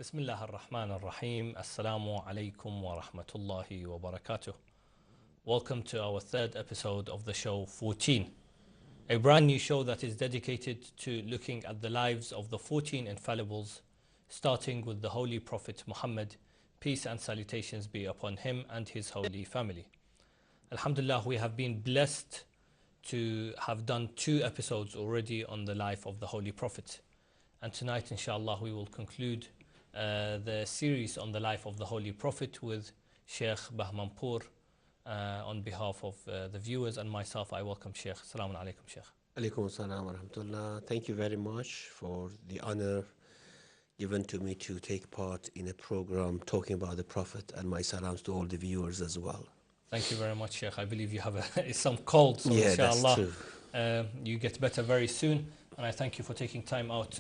Bismillah ar-Rahman ar-Rahim. Assalamu alaikum wa rahmatullahi wa barakatuh. Welcome to our third episode of the show 14, a brand new show that is dedicated to looking at the lives of the 14 infallibles, starting with the Holy Prophet Muhammad, peace and salutations be upon him and his holy family. Alhamdulillah, we have been blessed to have done 2 episodes already on the life of the Holy Prophet. And tonight, inshallah, we will conclude the series on the life of the Holy Prophet with Sheikh Bahmanpour. On behalf of the viewers and myself, I welcome Sheikh. Assalamu alaikum, Sheikh. Alaikum assalam wa rahmatullah. Thank you very much for the honor given to me to take part in a program talking about the Prophet, and my salams to all the viewers as well. Thank you very much, Sheikh. I believe you have some cold, so yeah, inshallah, that's true. You get better very soon. And I thank you for taking time out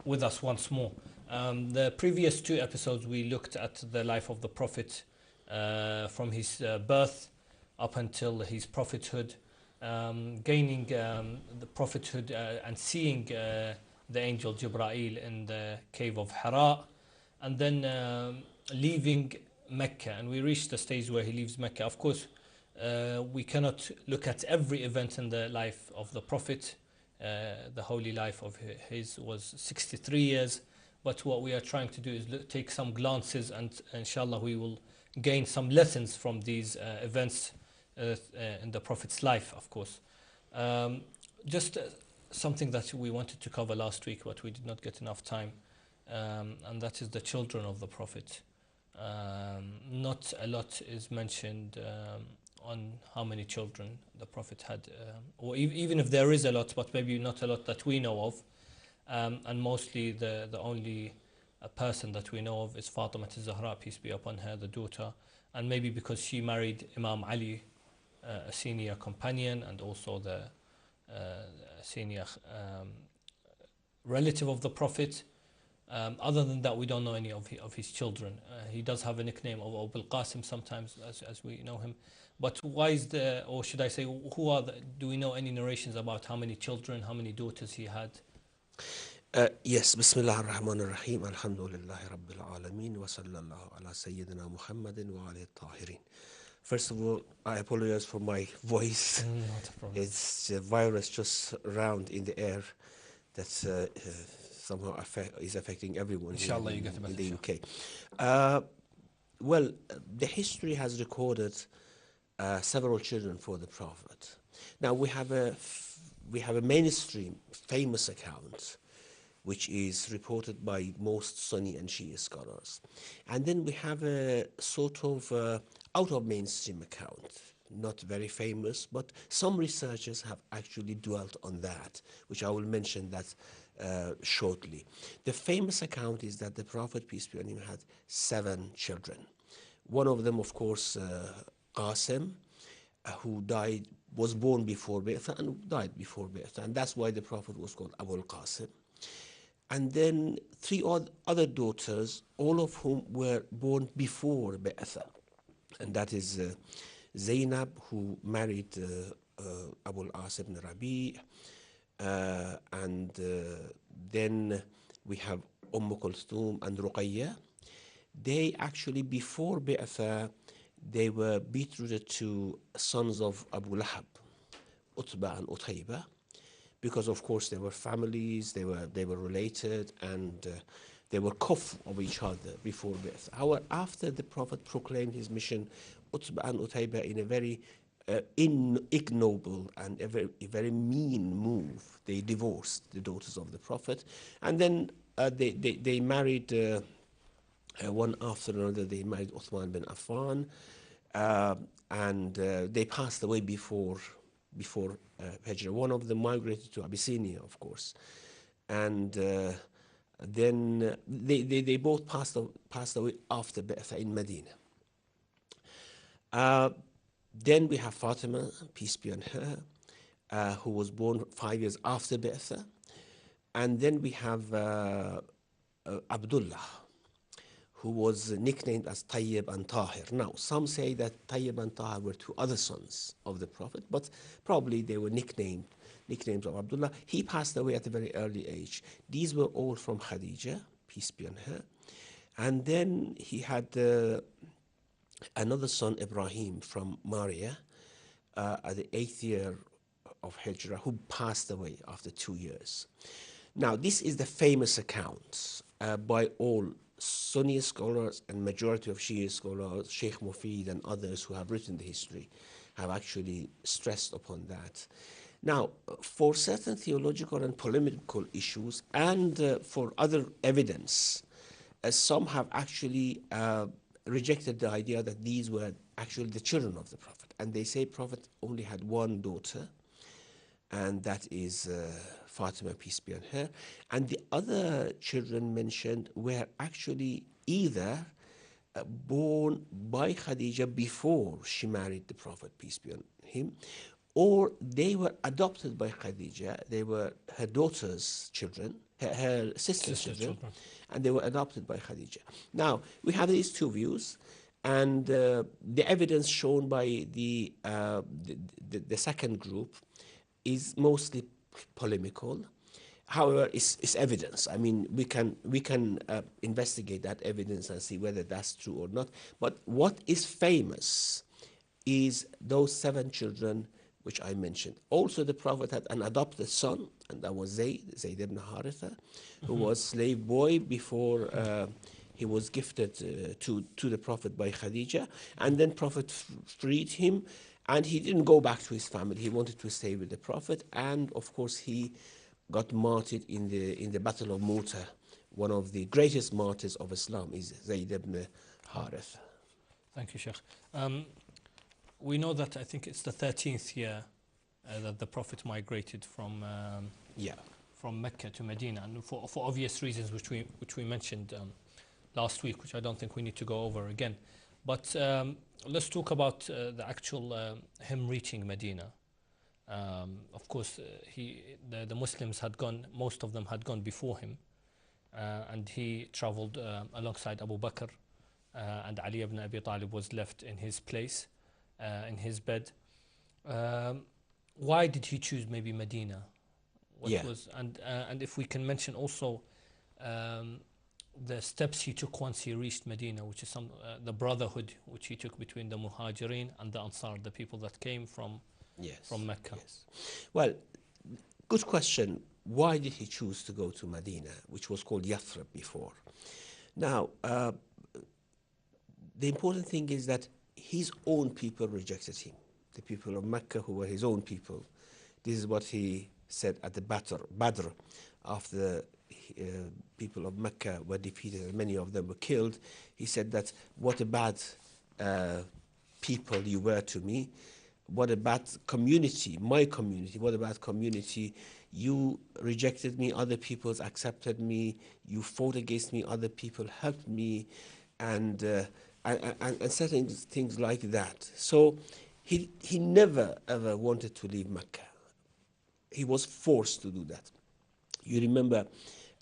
with us once more. The previous 2 episodes, we looked at the life of the Prophet from his birth up until his prophethood, gaining the prophethood and seeing the angel Jibreel in the cave of Hira, and then leaving Mecca. And we reached the stage where he leaves Mecca. Of course, we cannot look at every event in the life of the Prophet. The holy life of his was 63 years. But what we are trying to do is take some glances, and inshallah we will gain some lessons from these events in the Prophet's life, of course. Just something that we wanted to cover last week, but we did not get enough time, and that is the children of the Prophet. Not a lot is mentioned on how many children the Prophet had, or even if there is a lot, but maybe not a lot that we know of. And mostly the only person that we know of is Fatima al-Zahra, peace be upon her, the daughter, and maybe because she married Imam Ali, a senior companion and also the senior relative of the Prophet. Other than that, we don't know any of his children. He does have a nickname of Abu al-Qasim sometimes, as we know him. But why is or should I say, do we know any narrations about how many children, how many daughters he had? Yes, Bismillah ar-Rahman ar-Rahim, Alhamdulillahi Rabbil Alameen, wa sallallahu ala Sayyidina Muhammadin wa alayhi tahirin. First of all, I apologize for my voice. Not a problem. It's a virus just around in the air that somehow is affecting everyone Inshallah, you in, get the in the message. UK. Well, the history has recorded several children for the Prophet. Now we have a mainstream famous account which is reported by most Sunni and Shia scholars, and then we have a sort of out of mainstream account, not very famous, but some researchers have actually dwelt on that, which I will mention that shortly. The famous account is that the Prophet, peace be on him, had 7 children. One of them, of course, Qasim, who was born before Bi'tha and died before Bi'tha, and that's why the Prophet was called Abu al-Qasim. And then 3 other daughters, all of whom were born before Bi'tha, and that is Zainab, who married Abu al-As ibn Rabi', and then we have Kulthum and Ruqayya. They actually, before Bi'tha, they were betrothed to sons of Abu Lahab, Utbah and Utayba, because of course they were families, they were related, and they were kuff of each other before Bi'tha. However, after the Prophet proclaimed his mission, Utbah and Utayba, in a very ignoble and a very mean move, they divorced the daughters of the Prophet, and then they married one after another. They married Uthman bin Affan, and they passed away before Hijra. One of them migrated to Abyssinia, of course, and then they both passed away after Bi'tha in Medina. Then we have Fatima, peace be on her, who was born 5 years after Bi'tha, and then we have Abdullah, who was nicknamed as Tayyib and Tahir. Now, some say that Tayyib and Tahir were 2 other sons of the Prophet, but probably they were nicknames of Abdullah. He passed away at a very early age. These were all from Khadija, peace be on her. And then he had another son, Ibrahim, from Maria, at the 8th year of Hijra, who passed away after 2 years. Now, this is the famous account by all Sunni scholars and majority of Shia scholars, Sheikh Mufid and others who have written the history, have actually stressed upon that. Now, for certain theological and polemical issues and for other evidence, some have actually rejected the idea that these were actually the children of the Prophet. And they say Prophet only had one daughter, and that is Fatima, peace be on her. And the other children mentioned were actually either born by Khadija before she married the Prophet, peace be on him, or they were adopted by Khadija. They were her daughter's children, her sister's children, and they were adopted by Khadija. Now, we have these two views, and the evidence shown by the second group is mostly polemical. However, it's evidence. I mean, we can investigate that evidence and see whether that's true or not. But what is famous is those 7 children which I mentioned. Also, the Prophet had an adopted son, and that was Zayd ibn Haritha, who was slave boy before he was gifted to the Prophet by Khadija. And then Prophet freed him, and he didn't go back to his family. He wanted to stay with the Prophet, and of course he got martyred in the Battle of Mu'tah. One of the greatest martyrs of Islam is Zayd ibn Haritha. Thank you, Sheikh. We know that I think it's the 13th year that the Prophet migrated from Mecca to Medina, and for obvious reasons which we mentioned last week, which I don't think we need to go over again. But let's talk about the actual him reaching Medina. Of course, the Muslims had gone, most of them had gone before him, and he traveled alongside Abu Bakr, and Ali ibn Abi Talib was left in his place, in his bed. Why did he choose maybe Medina? And if we can mention also the steps he took once he reached Medina, which is the brotherhood which he took between the Muhajirin and the Ansar, the people that came from Mecca. Yes. Well, good question. Why did he choose to go to Medina, which was called Yathrib before? Now, the important thing is that his own people rejected him. The people of Mecca, who were his own people. This is what he said at the Badr, after the people of Mecca were defeated and many of them were killed. He said that, what a bad people you were to me. What a bad community, my community, what a bad community. You rejected me, other peoples accepted me. You fought against me, other people helped me, and certain things like that. So he never ever wanted to leave Mecca. He was forced to do that. You remember,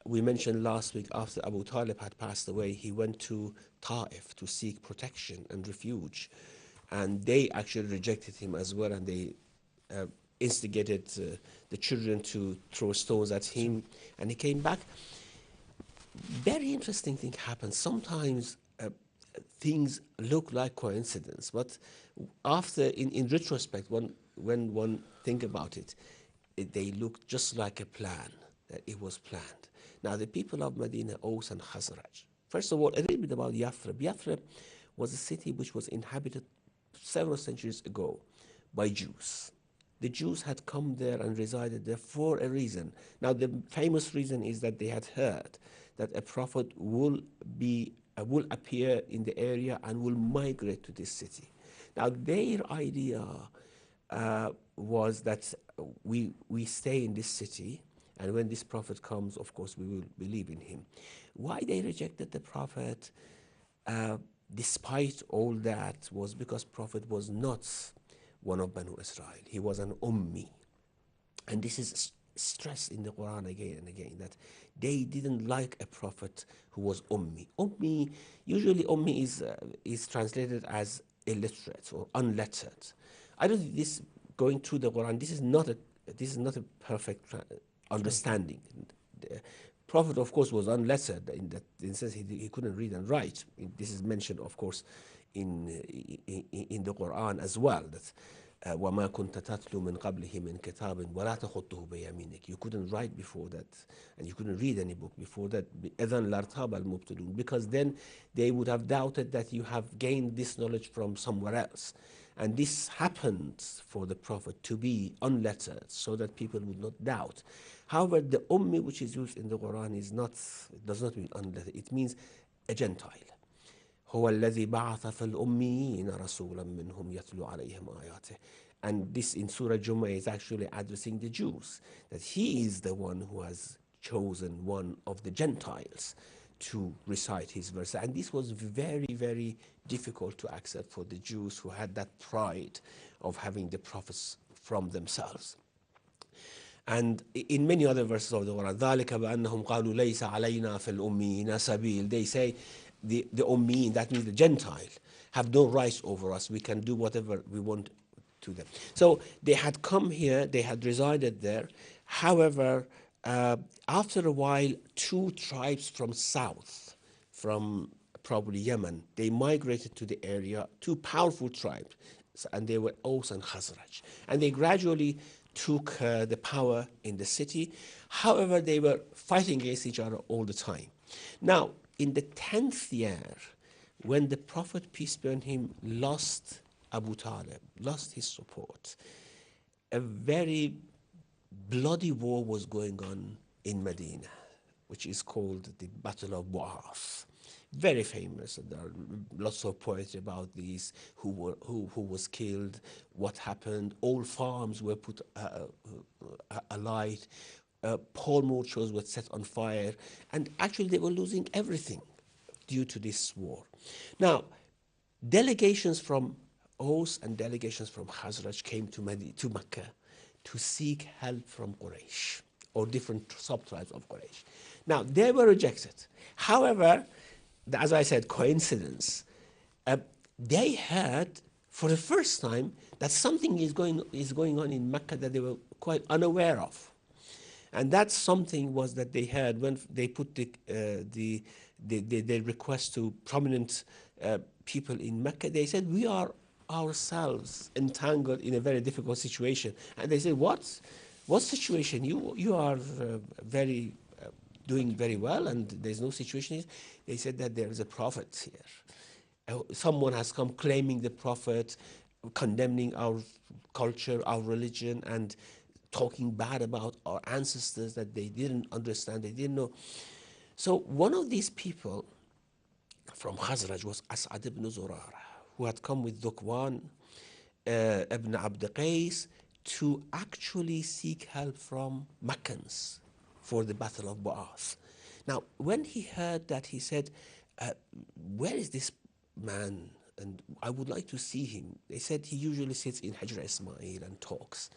we mentioned last week, after Abu Talib had passed away, he went to Ta'if to seek protection and refuge. And they actually rejected him as well, and they instigated the children to throw stones at him, and he came back. Very interesting thing happened. Sometimes things look like coincidence, but after, in retrospect, when one think about it, they look just like a plan, that it was planned. Now, the people of Medina, Aus and Khazraj. First of all, a little bit about Yathrib. Yathrib was a city which was inhabited several centuries ago by Jews. The Jews had come there and resided there for a reason. Now, the famous reason is that they had heard that a prophet will appear in the area and will migrate to this city. Now, their idea was that we stay in this city, and when this prophet comes, of course, we will believe in him. Why they rejected the prophet, despite all that, was because prophet was not one of Banu Israel. He was an Ummi. And this is stressed in the Quran again and again, that they didn't like a prophet who was Ummi. Ummi, usually Ummi is translated as illiterate or unlettered. I don't think this, going through the Quran, this is not a perfect understanding. Prophet, of course, was unlettered in that sense. He couldn't read and write. This is mentioned, of course, in the Quran as well. That وَمَا كُنْتَ تَتْلُو مِنْ قَبْلِهِ مِنْ كِتَابٍ وَلَا تَخُطُّهُ بِيَمِينِكَ. You couldn't write before that, and you couldn't read any book before that. إِذَنْ لَارْتَابَ الْمُبْطِلُونَ. Because then they would have doubted that you have gained this knowledge from somewhere else. And this happened for the Prophet to be unlettered so that people would not doubt. However, the ummi which is used in the Quran is not, it does not mean unlettered. It means a Gentile. هو الذي بعث في الأميين رسولا منهم يتلو عليهم آياته. And this in Surah Jummah is actually addressing the Jews, that he is the one who has chosen one of the Gentiles to recite his verse. And this was very, very difficult to accept for the Jews who had that pride of having the prophets from themselves. And in many other verses of the Quran, ذَلِكَ بَأَنَّهُمْ قَالُوا لَيْسَ عَلَيْنَا فِي الْأُمِّينَ سَبِيلٌ. They say the Ummiyin, that means the Gentile, have no rights over us. We can do whatever we want to them. So they had come here, they had resided there. However, after a while, two tribes from south, from probably Yemen, they migrated to the area, two powerful tribes, and they were Aus and Khazraj. And they gradually took the power in the city. However, they were fighting against each other all the time. Now, in the 10th year, when the Prophet, peace be on him, lost Abu Talib, lost his support, a very bloody war was going on in Medina, which is called the Battle of Bu'ath. Very famous. There are lots of poetry about these, who was killed, what happened. All farms were put alight. Palm orchards were set on fire. And actually they were losing everything due to this war. Now, delegations from Aus and delegations from Khazraj came to Mecca to seek help from Quraysh, or different sub-tribes of Quraysh. Now, they were rejected. However, as I said, coincidence, they heard for the first time that something is going on in Mecca that they were quite unaware of. And that something was that they heard when they put their request to prominent people in Mecca. They said, we are ourselves entangled in a very difficult situation. And they said, what situation? You are doing very well, and there's no situation. They said that there is a prophet here. Someone has come claiming the prophet, condemning our culture, our religion, and talking bad about our ancestors that they didn't understand, they didn't know. So one of these people from Khazraj was As'ad ibn Zurara, who had come with Dhukwan ibn Abd Qais to actually seek help from Meccans for the Battle of Bu'ath. Now, when he heard that, he said, where is this man? And I would like to see him. They said he usually sits in Hijra Ismail and talks.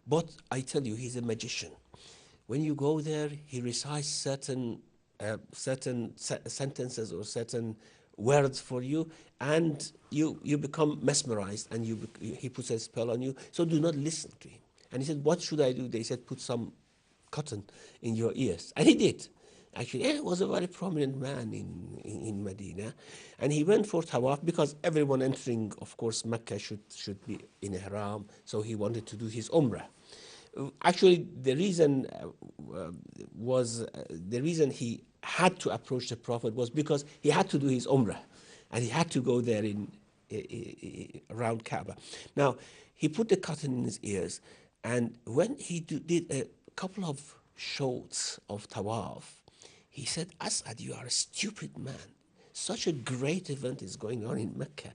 But I tell you, he's a magician. When you go there, he recites certain sentences or certain words for you, and you become mesmerized, and he puts a spell on you. So do not listen to him. And he said, what should I do? They said, put some cotton in your ears. And he did. Actually, he was a very prominent man in Medina. And he went for tawaf because everyone entering, of course, Mecca should be in ihram. So he wanted to do his umrah. Actually, the reason he had to approach the Prophet was because he had to do his umrah. And he had to go there around Kaaba. Now, he put the cotton in his ears. And when he did a couple of shots of tawaf, he said, As'ad, you are a stupid man. Such a great event is going on in Mecca,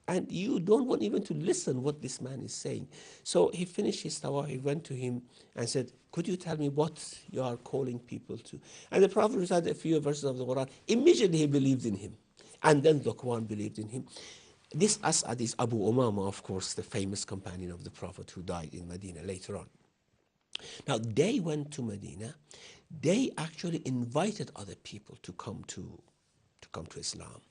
and you don't want even to listen what this man is saying. So he finished his tawaf, he went to him and said, could you tell me what you are calling people to? And the Prophet recited a few verses of the Quran. Immediately he believed in him. And then Dhukwan believed in him. This As'ad is Abu Umama, of course, the famous companion of the Prophet who died in Medina later on. Now, they went to Medina. They actually invited other people to come to Islam.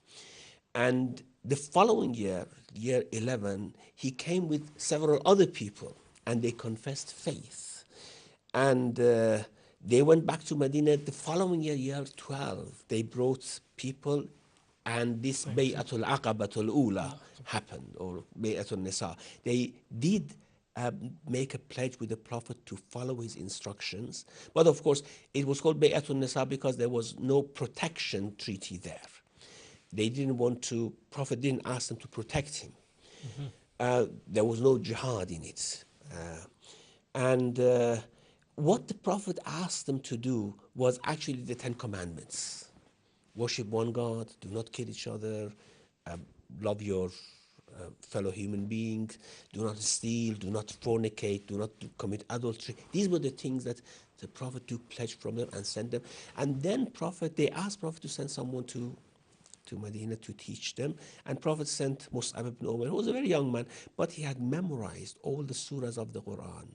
And the following year, year 11, he came with several other people, and they confessed faith. And They went back to Medina the following year, year 12. They brought people, and this Bay'atul Aqabatul Ula happened, or Bay'atul Nisa. They did make a pledge with the Prophet to follow his instructions. But of course, it was called Bay'atul Nisa because there was no protection treaty there. They didn't want to, Prophet didn't ask them to protect him. There was no jihad in it. And what the Prophet asked them to do was actually the 10 Commandments. Worship one God, do not kill each other, love your fellow human beings, do not steal, do not fornicate, do not commit adultery. These were the things that the Prophet took pledge from them and sent them. And then they asked Prophet to send someone to Medina to teach them. And Prophet sent Mus'ab ibn Umar, who was a very young man, but he had memorized all the surahs of the Quran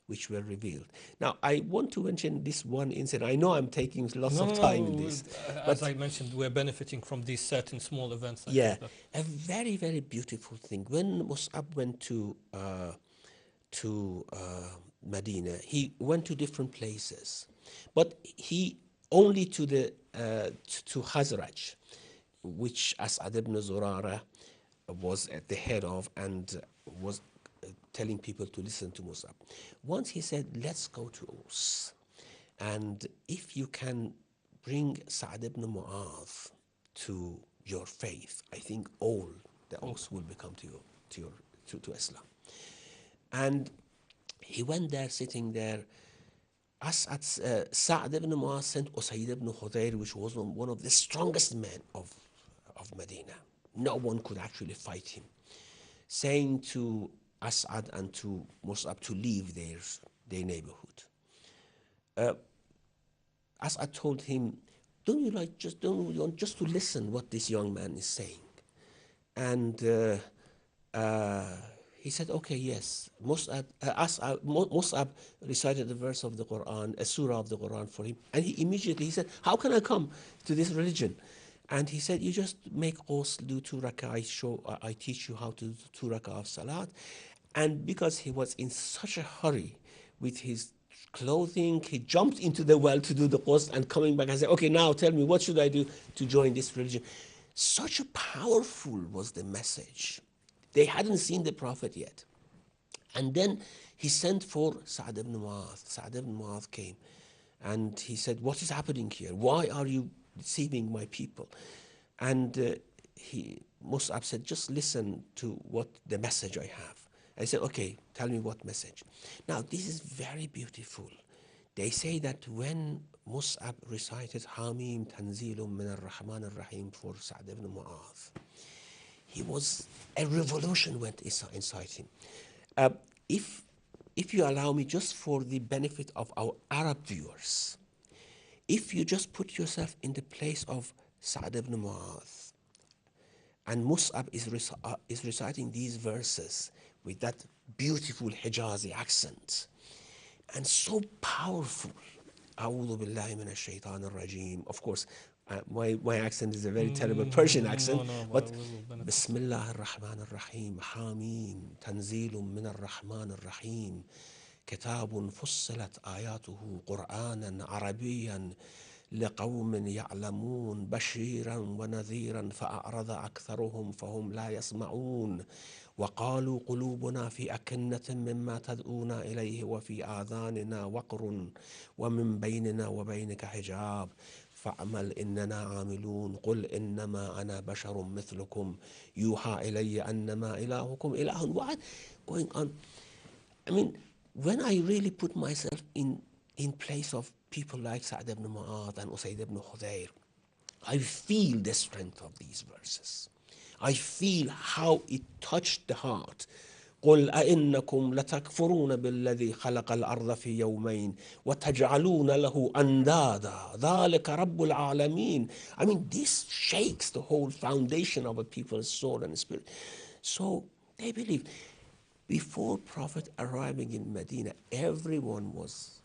which were revealed. Now, I want to mention this one incident. I know I'm taking lots of time in this. As I mentioned, we're benefiting from these certain small events. Yeah, a very, very beautiful thing. When Mus'ab went to Medina, he went to different places, but he only to Khazraj, which As'ad ibn Zurara was at the head of and was telling people to listen to Mus'ab. Once he said, let's go to Aus, and if you can bring Sa'd ibn Mu'adh to your faith, I think all the Aus will become to Islam. And he went there, sitting there. Sa'd ibn Mu'adh sent Usayd ibn Hudayr, which was one of the strongest men of Medina. No one could actually fight him, saying to As'ad and to Mus'ab to leave their neighborhood. As'ad told him, don't you want just to listen what this young man is saying? And he said, okay, yes. Mus'ab recited a verse of the Quran, a surah of the Quran for him, and he said, how can I come to this religion? And he said, you just make ghusl, do 2 rak'ah, I teach you how to do 2 rak'ah of salat. And because he was in such a hurry with his clothing, he jumped into the well to do the ghusl, and coming back and said, okay, now tell me, what should I do to join this religion? Such a powerful was the message. They hadn't seen the Prophet yet. And then he sent for Sa'd ibn Mu'adh. Sa'd ibn Mu'adh came, and he said, what is happening here? Why are you deceiving my people? And Mus'ab said, just listen to what the message I have. I said, okay, tell me what message. Now, this is very beautiful. They say that when Mus'ab recited Hamim Tanzilum min ar-Rahman ar-Rahim for Sa'd ibn Mu'adh, a revolution went inside him. If you allow me, just for the benefit of our Arab viewers, if you just put yourself in the place of Sa'd ibn Mu'adh, and Mus'ab is reciting these verses with that beautiful Hijazi accent, and so powerful. A'udhu billahi minash shaitanir rajim. Of course, my accent is a very terrible Persian accent, but Bismillah ar-Rahman ar-Rahim, Hamim, Tanzilum min ar-Rahman ar-Rahim, Kitabun fussilat ayatuhu Qur'anan Arabiyan لقوم يعلمون بشيرا ونذيرا فأعرض أكثرهم فهم لا يسمعون وقالوا قلوبنا في أكنة مما تدعونا إليه وفي آذاننا وقر ومن بيننا وبينك حجاب فاعمل إننا عاملون قل إنما أنا بشر مثلكم يوحى إلي أنما إلهكم إله واحد. Going on. I mean, when I really put myself in place of people like Sa'd ibn Mu'adh and Usayd ibn Hudayr, I feel the strength of these verses. I feel how it touched the heart. قل أئنكم لتكفرون بالذي خلق الأرض في يومين وتجعلون له أندادا ذلك رب العالمين. I mean, this shakes the whole foundation of a people's soul and spirit. So they believe. Before Prophet arriving in Medina, everyone was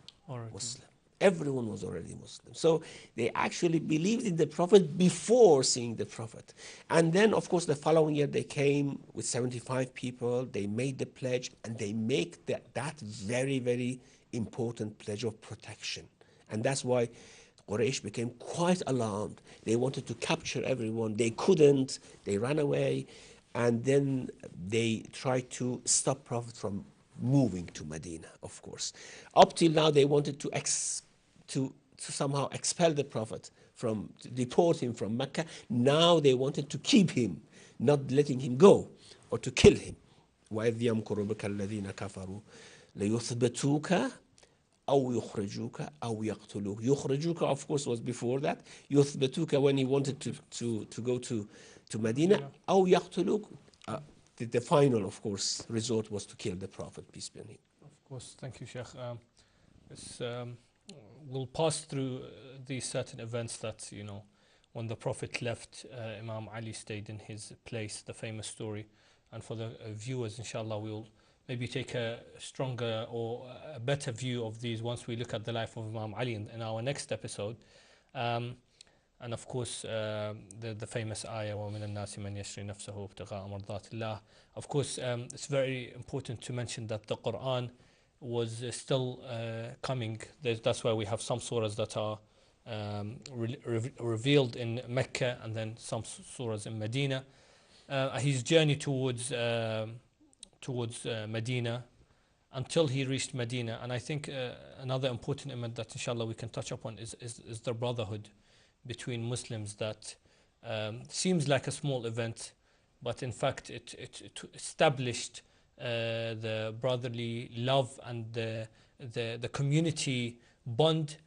Muslim. Everyone was already Muslim. So they actually believed in the Prophet before seeing the Prophet. And then, of course, the following year they came with 75 people. They made the pledge, and they make that very, very important pledge of protection And that's why Quraysh became quite alarmed. They wanted to capture everyone. They couldn't. They ran away. And then they tried to stop Prophet from moving to Medina, of course. Up till now, they wanted to somehow expel the Prophet, to deport him from Mecca. Now they wanted to keep him, not letting him go, or to kill him. وَإِذْ يَمْكُرُ بِكَ الَّذِينَ كَفَرُوا لَيُثْبِتُوكَ أو يخرجوك أو يقتلوك. يخرجوك, of course, was before that. يثبتوك when he wanted to go to Medina. أو يقتلوك. The final, of course, resort was to kill the Prophet, peace be on him. Of course, thank you, Sheikh. We'll pass through these certain events that, when the Prophet left, Imam Ali stayed in his place, the famous story. And for the viewers, inshallah, we'll maybe take a stronger or a better view of these once we look at the life of Imam Ali in our next episode. And of course, the famous ayah, وَمِنَ النَّاسِ مَنْ يَشْرِي نَفْسَهُ ابْتِغَاءَ مَرْضَاتِ اللَّهِ. Of course, it's very important to mention that the Quran was still coming. That's why we have some surahs that are revealed in Mecca and then some surahs in Medina. His journey towards Medina until he reached Medina. And I think another important element that inshallah we can touch upon is the brotherhood between Muslims that seems like a small event, but in fact it established the brotherly love and the community bond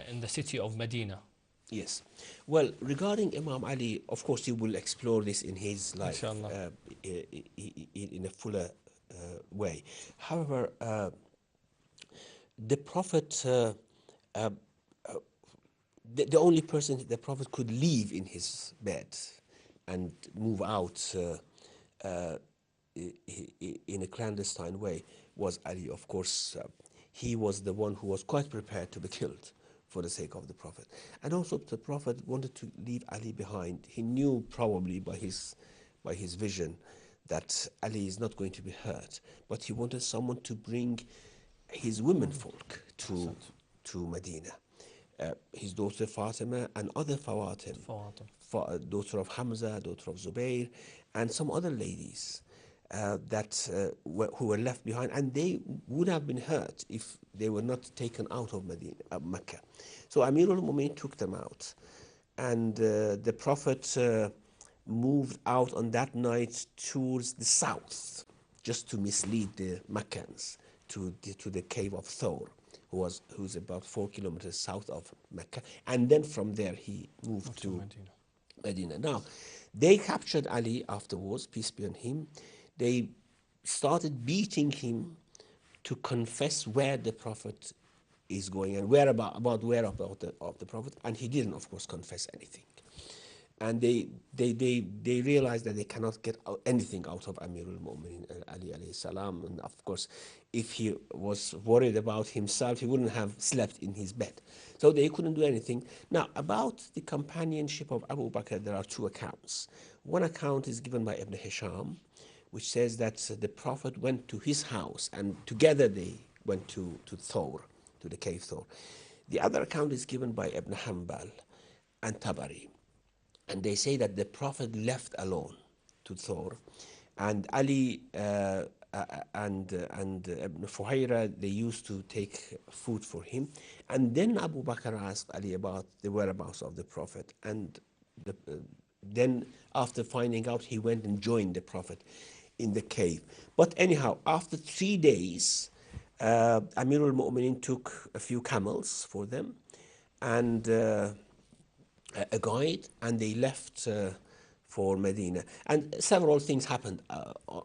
in the city of Medina. Yes. Well, regarding Imam Ali, of course, he will explore this in his life in a fuller way. However, the Prophet, the only person the Prophet could leave in his bed and move out in a clandestine way was Ali. Of course, he was the one who was quite prepared to be killed for the sake of the Prophet. And also the Prophet wanted to leave Ali behind. He knew probably by his vision that Ali is not going to be hurt, but he wanted someone to bring his women folk to Medina. His daughter Fatima and other Fawatim, daughter of Hamza, daughter of Zubair, and some other ladies who were left behind, and they would have been hurt if they were not taken out of Mecca. So Amir al-Mu'minin took them out, and the Prophet moved out on that night towards the south, just to mislead the Meccans to the cave of Thawr, who's about 4 kilometers south of Mecca, and then from there he moved to Medina. Now, they captured Ali afterwards, peace be on him. They started beating him to confess where the Prophet is going and whereabouts of the Prophet, and he didn't, of course, confess anything. And they realized that they cannot get anything out of Amir al-Mu'minin Ali alayhi salam. And of course, if he was worried about himself, he wouldn't have slept in his bed. So they couldn't do anything. Now, about the companionship of Abu Bakr, there are two accounts. One account is given by Ibn Hisham, which says that the Prophet went to his house and together they went to Thawr, to the cave Thawr. The other account is given by Ibn Hanbal and Tabari. And they say that the Prophet left alone to Thawr, and Ali and Ibn Fuhayra, they used to take food for him. And then Abu Bakr asked Ali about the whereabouts of the Prophet. And then after finding out, he went and joined the Prophet in the cave. But anyhow, after 3 days, Amir al-Mu'minin took a few camels for them and a guide, and they left for Medina. And several things happened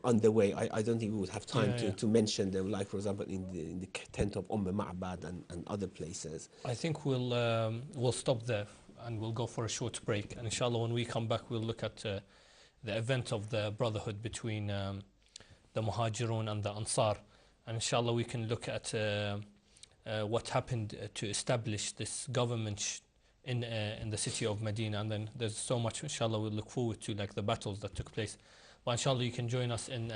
on the way. I don't think we would have time to mention them, like, for example, in the tent of Ma'bad and other places. I think we'll stop there and we'll go for a short break. And inshallah, when we come back, we'll look at the event of the brotherhood between the Muhajirun and the Ansar. And inshallah, we can look at what happened to establish this government in the city of Medina. And then there's so much, inshallah, we'll look forward to, like the battles that took place. But inshallah, you can join us in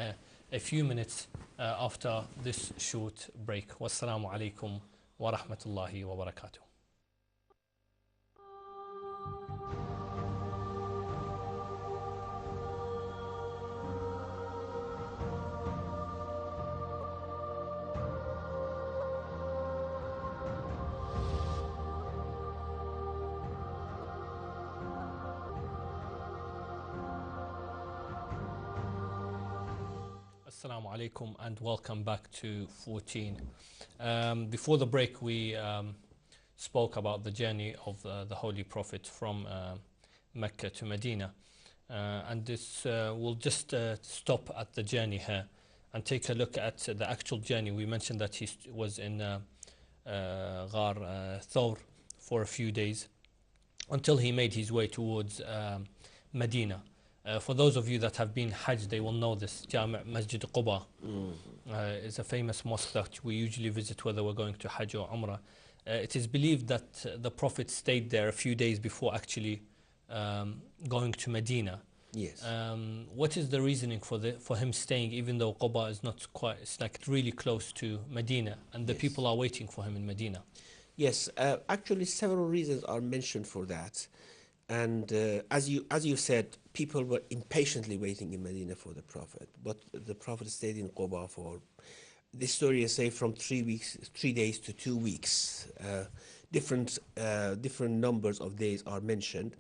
a few minutes after this short break. Wassalamu alaikum wa rahmatullahi wa barakatuh. Assalamu alaikum and welcome back to 14. Before the break, we spoke about the journey of the Holy Prophet from Mecca to Medina. And this will just stop at the journey here and take a look at the actual journey. We mentioned that he was in Ghar Thawr for a few days until he made his way towards Medina. For those of you that have been Hajj, they will know this. Jami' Masjid Quba is a famous mosque that we usually visit whether we're going to Hajj or Umrah. It is believed that the Prophet stayed there a few days before actually going to Medina. Yes. What is the reasoning for him staying, even though Quba is not quite, it's like really close to Medina, and the Yes. people are waiting for him in Medina? Yes, actually several reasons are mentioned for that. And as you said, people were impatiently waiting in Medina for the Prophet. But the Prophet stayed in Quba for, this story is say from 3 days to 2 weeks. Different numbers of days are mentioned.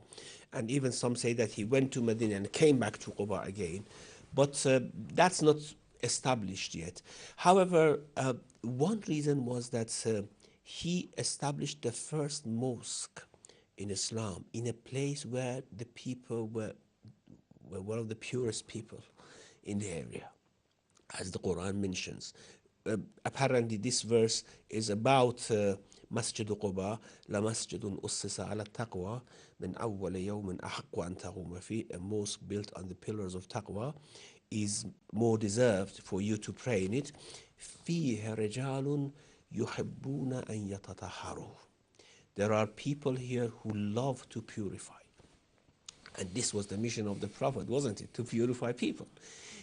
And even some say that he went to Medina and came back to Quba again. But that's not established yet. However, one reason was that he established the first mosque in Islam in a place where the people were one of the purest people in the area, as the Quran mentions. Apparently this verse is about Masjid Quba, la masjidun ussisa ala taqwa min awwal yawmin ahaqqu an taquma fi, a mosque built on the pillars of taqwa is more deserved for you to pray in it. فيها رجال يحبون أن يتطهروا. There are people here who love to purify. And this was the mission of the Prophet, wasn't it? To purify people.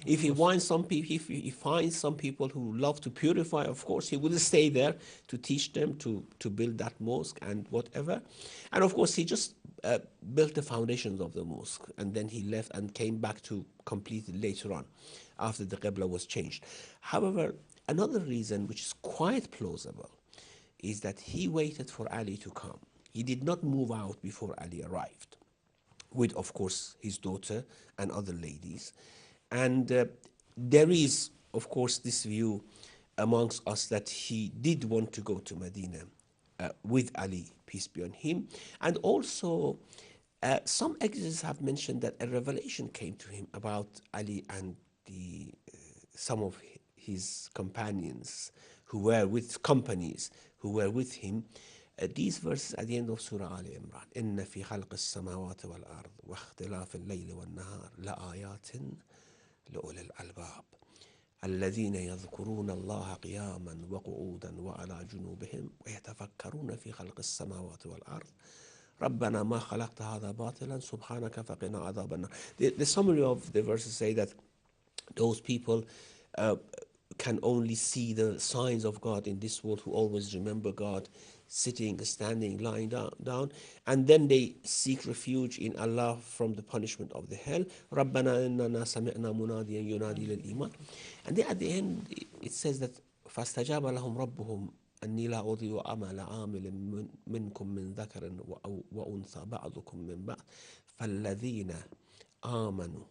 If he finds some people who love to purify, of course, he will stay there to teach them to build that mosque and whatever. And of course, he just built the foundations of the mosque. And then he left and came back to complete it later on, after the Qibla was changed. However, another reason, which is quite plausible, is that he waited for Ali to come. He did not move out before Ali arrived, with, of course, his daughter and other ladies. And there is, of course, this view amongst us that he did want to go to Medina with Ali, peace be on him. And also, some exegetes have mentioned that a revelation came to him about Ali and some of his companions who were with companies who were with him. These verses at the end of Surah Al Imran, إن في خلق السماوات والأرض واختلاف الليل والنهار لآيات لأولي الألباب الذين يذكرون الله قياما وقعودا وعلى جنوبهم ويتفكرون في خلق السماوات والأرض ربنا ما خلقت هذا باطلا سبحانك فقنا عذاب النار. The summary of the verses say that those people can only see the signs of God in this world, who always remember God, sitting, standing, lying down, and then they seek refuge in Allah from the punishment of the hell. رَبَّنَا إِنَّنَا سَمِعْنَا مُنَادِيًا يُنَادِي لِلْإِيمَانِ. And then at the end it says that فَاسْتَجَابَ لَهُمْ رَبُّهُمْ أَنِّي لَا أُضِيعُ عَمَلَ عَامِلٍ مِّنكُم مِّن ذَكَرٍ وَأُنثَىٰ بَعْضُكُم مِّن بَعْضٍ فَالَّذِينَ آمَنُوا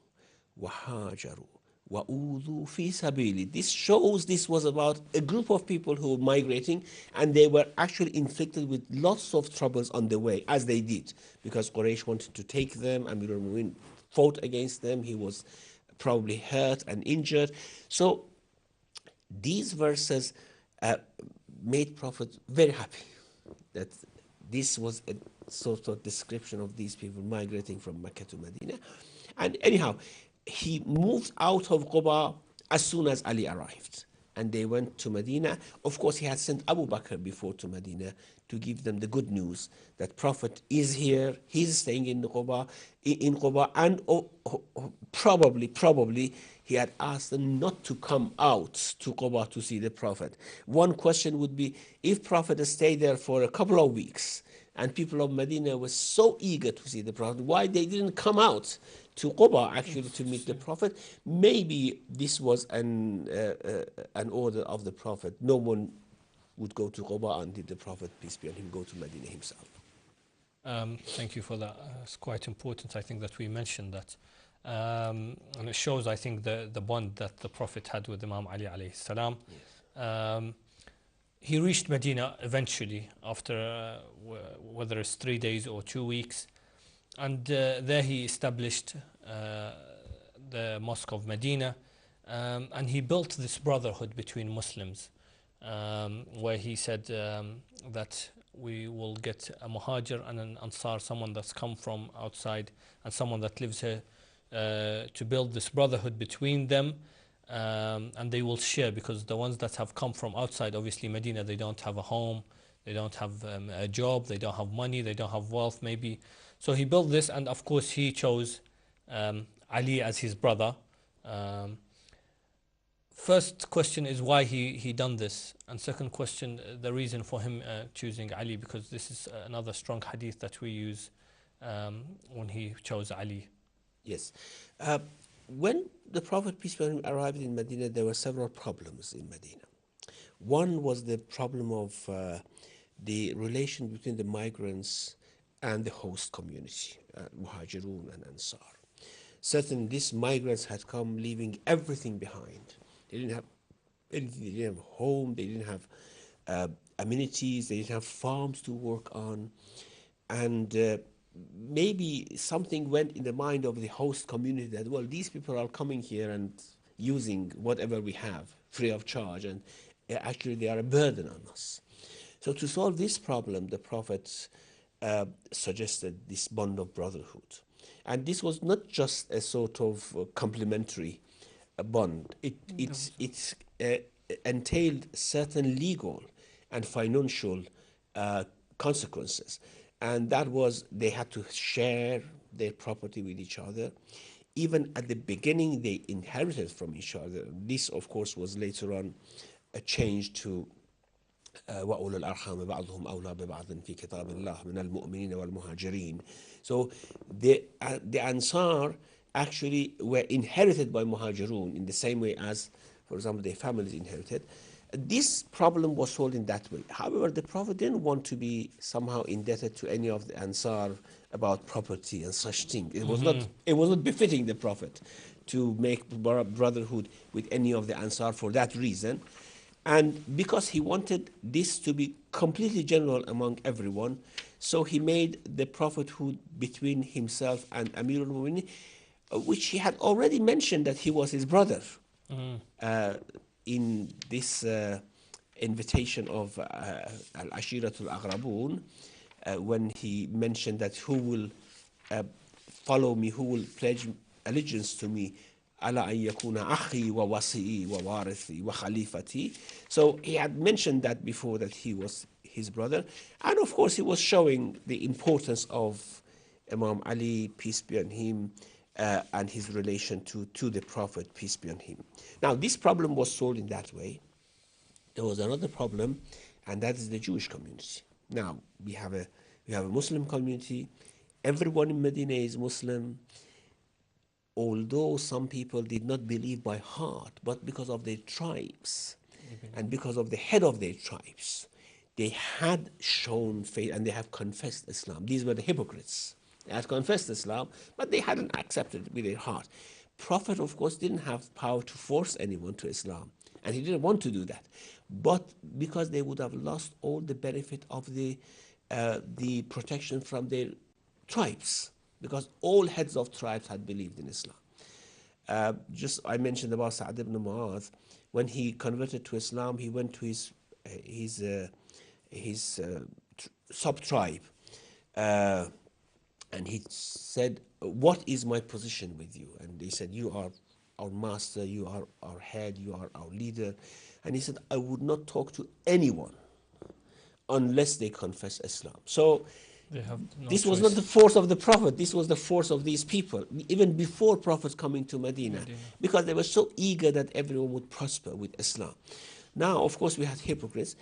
وَهَاجَرُوا وَأُوذُوا فِي سَبِيلِي. This shows this was about a group of people who were migrating, and they were actually inflicted with lots of troubles on the way, as they did, because Quraysh wanted to take them, and Amir al-Mu'minin fought against them. He was probably hurt and injured. So these verses made Prophet very happy that this was a sort of description of these people migrating from Mecca to Medina. And anyhow, he moved out of Quba as soon as Ali arrived, and they went to Medina. Of course, he had sent Abu Bakr before to Medina to give them the good news that Prophet is here, he's staying in Quba, and probably he had asked them not to come out to Quba to see the Prophet. One question would be, if Prophet stayed there for a couple of weeks, and people of Medina were so eager to see the Prophet, why they didn't come out to Quba actually to meet the Prophet? Maybe this was an order of the Prophet. No one would go to Quba until the Prophet, peace be on him, go to Medina himself. Thank you for that. It's quite important, I think, that we mentioned that. And it shows, I think, the bond that the Prophet had with Imam Ali alayhi salam. Um, he reached Medina eventually after whether it's 3 days or 2 weeks, and there he established the Mosque of Medina, and he built this brotherhood between Muslims, where he said that we will get a Muhajir and an Ansar, someone that's come from outside and someone that lives here, to build this brotherhood between them, and they will share, because the ones that have come from outside, obviously Medina, they don't have a home, they don't have a job, they don't have money, they don't have wealth maybe. So he built this, and of course he chose Ali as his brother. Um, First question is why he done this, and second question, the reason for him choosing Ali, because this is another strong hadith that we use when he chose Ali. Yes. When the Prophet, peace be upon him, arrived in Medina, there were several problems in Medina. One was the problem of the relation between the migrants and the host community, Muhajirun and Ansar. Certainly, these migrants had come leaving everything behind. They didn't have anything, they didn't have a home, they didn't have amenities, they didn't have farms to work on. And maybe something went in the mind of the host community that, well, these people are coming here and using whatever we have free of charge, and actually they are a burden on us. So to solve this problem, the Prophet suggested this bond of brotherhood. And this was not just a sort of complementary bond. It entailed certain legal and financial consequences. And that was, they had to share their property with each other. Even at the beginning, they inherited from each other. This, of course, was later on a change to وَأُولُو الْأَرْحَامِ بَعْضُهُمْ أَوْلَى بِبَعْضٍ فِي كِتَابِ اللَّهِ مِنَ الْمُؤْمِنِينَ وَالْمُهَاجِرِينَ. So the Ansar actually were inherited by Muhajirun in the same way as, for example, their families inherited. This problem was solved in that way. However, the Prophet didn't want to be somehow indebted to any of the Ansar about property and such things. It was not befitting the Prophet to make brotherhood with any of the Ansar for that reason. And because he wanted this to be completely general among everyone, so he made the prophethood between himself and Amir al-Mu'minin, which he had already mentioned that he was his brother in this invitation of Al-Ashiratul Aghrabun, when he mentioned that who will follow me, who will pledge allegiance to me, ala an yakuna akhi wa wasi'i wa warithi wa khalifati. So he had mentioned that before, that he was his brother. And of course he was showing the importance of Imam Ali, peace be on him, and his relation to the Prophet, peace be on him. Now this problem was solved in that way. There was another problem, and that is the Jewish community. Now we have a Muslim community. Everyone in Medina is Muslim. Although some people did not believe by heart, but because of their tribes and because of the head of their tribes, they had shown faith and they have confessed Islam. These were the hypocrites. They had confessed Islam, but they hadn't accepted it with their heart. Prophet, of course, didn't have power to force anyone to Islam, and he didn't want to do that. But because they would have lost all the benefit of the protection from their tribes, because all heads of tribes had believed in Islam. I mentioned about Sa'd ibn Mu'adh. When he converted to Islam, he went to his sub-tribe, and he said, what is my position with you? And they said, you are our master, you are our head, you are our leader. And he said, I would not talk to anyone unless they confess Islam. So this was not the force of the Prophet, this was the force of these people, even before Prophet coming to Medina, because they were so eager that everyone would prosper with Islam. Now, of course, we had hypocrites,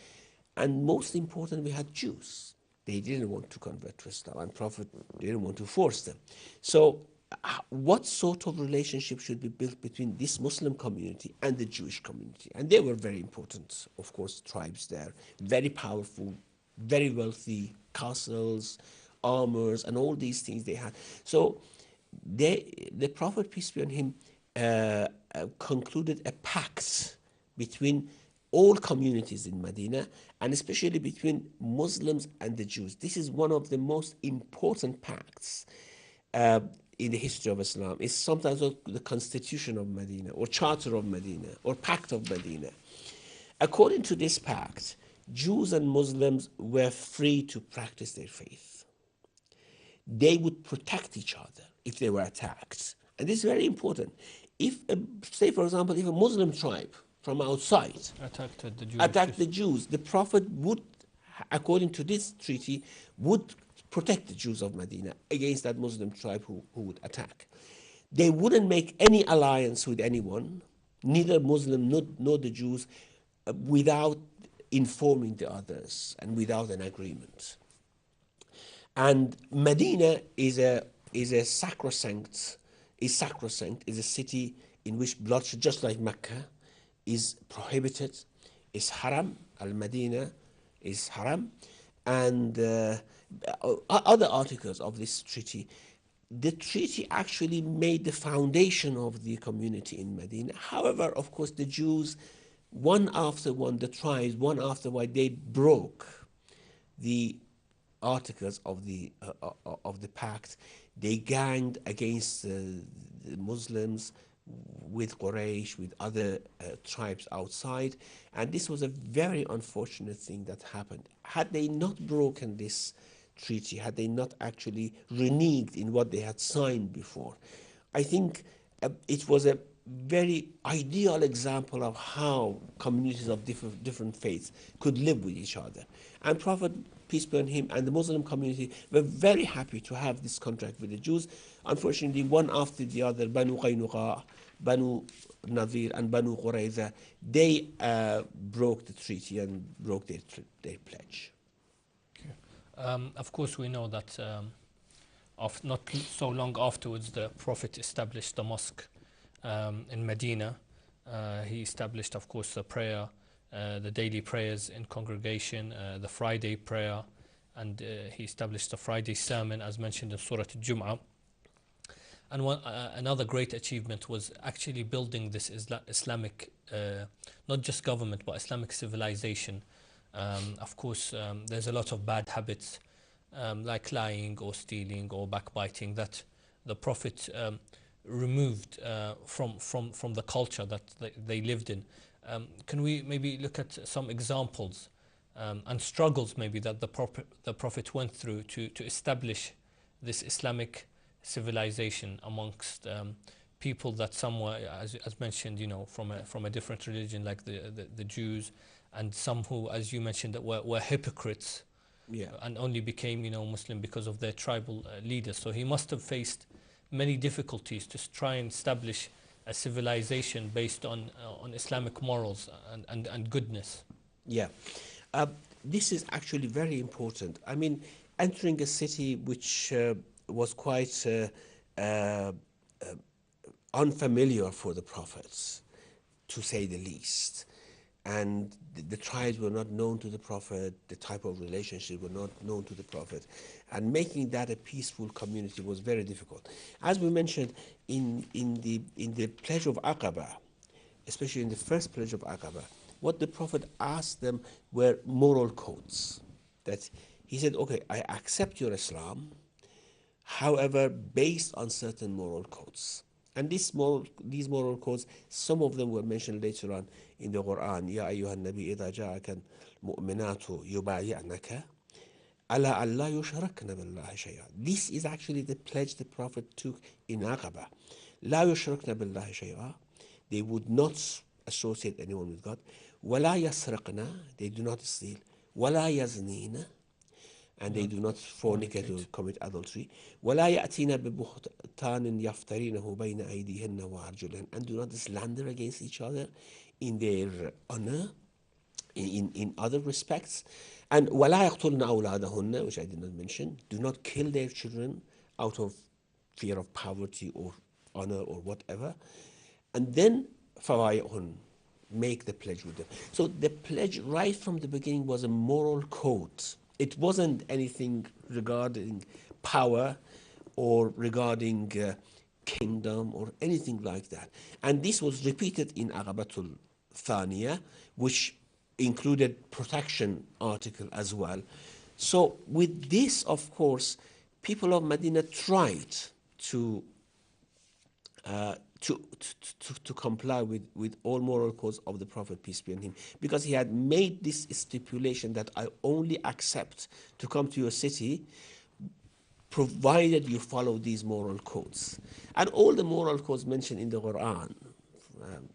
and most important, we had Jews. They didn't want to convert to Islam, and Prophet didn't want to force them. So what sort of relationship should be built between this Muslim community and the Jewish community? And they were very important, of course, tribes there, very powerful, very wealthy, castles, armors, and all these things they had. So the Prophet, peace be on him, concluded a pact between all communities in Medina, and especially between Muslims and the Jews. This is one of the most important pacts in the history of Islam. It's sometimes called the Constitution of Medina, or Charter of Medina, or Pact of Medina. According to this pact, Jews and Muslims were free to practice their faith. They would protect each other if they were attacked. And this is very important. If, say for example, if a Muslim tribe from outside attacked the Jews, the Prophet would, according to this treaty, would protect the Jews of Medina against that Muslim tribe who would attack. They wouldn't make any alliance with anyone, neither Muslim nor the Jews, without informing the others and without an agreement. And Medina is a sacrosanct, is a city in which bloodshed, just like Mecca, is prohibited, is haram. Al-Medina is haram. And other articles of this treaty. The treaty actually made the foundation of the community in Medina. However, of course, the Jews, one after one, the tribes, one after one, they broke the articles of the pact. They ganged against the Muslims with Quraysh, with other tribes outside, and this was a very unfortunate thing that happened. Had they not broken this treaty, had they not actually reneged in what they had signed before, I think it was a very ideal example of how communities of different faiths could live with each other. And Prophet, peace be on him, and the Muslim community were very happy to have this contract with the Jews. Unfortunately, one after the other, Banu Qaynuqa, Banu Nadir, and Banu Qurayza, they broke the treaty and broke their pledge. Okay. Of course, we know that not so long afterwards, the Prophet established the mosque in Medina. He established, of course, the prayer, the daily prayers in congregation, the Friday prayer, and he established the Friday sermon as mentioned in Surah Al-Jum'ah. And another great achievement was actually building this Islamic, not just government, but Islamic civilization. Of course, there's a lot of bad habits like lying or stealing or backbiting that the Prophet removed from the culture that they lived in. Can we maybe look at some examples and struggles maybe that the Prophet went through to establish this Islamic civilization amongst people that some were, as mentioned, from a different religion like the Jews, and some who, as you mentioned, that were hypocrites, and only became Muslim because of their tribal leaders. So he must have faced many difficulties to try and establish a civilization based on Islamic morals and goodness. Yeah, this is actually very important. I mean, entering a city which was quite unfamiliar for the prophets, to say the least. And the tribes were not known to the Prophet, the type of relationship were not known to the Prophet. And making that a peaceful community was very difficult. As we mentioned in the pledge of Aqaba, especially in the first pledge of Aqaba, what the Prophet asked them were moral codes. That he said, okay, I accept your Islam, however, based on certain moral codes. And these moral codes, some of them were mentioned later on in the Quran. Ya ayyuhan nabi idha ja'aka mu'minatu yubayi'naka ala an la yushrakna billahi shay'a. This is actually the pledge the Prophet took in Aqaba. La yushrakna billahi shay'a. They would not associate anyone with God. Wala yasraqna. They do not steal. Wala yaznina. And they do not fornicate or commit adultery. وَلَا يَأْتِينَ بِبُهْتَانٍ يَفْتَرِينَهُ بَيْنَ أَيْدِيهِنَّ وَأَرْجُلِهِنَّ. And do not slander against each other in their honor, in other respects. And وَلَا يَقْتُلْنَ أَوْلَادَهُنَّ, which I did not mention. Do not kill their children out of fear of poverty or honor or whatever. And then فَوَايِعْهُنَّ, make the pledge with them. So the pledge right from the beginning was a moral code. It wasn't anything regarding power or regarding kingdom or anything like that. And this was repeated in Aqabatul Thaniya, which included protection article as well. So with this, of course, people of Medina tried to to comply with all moral codes of the Prophet, peace be on him, because he had made this stipulation that I only accept to come to your city provided you follow these moral codes. And all the moral codes mentioned in the Quran,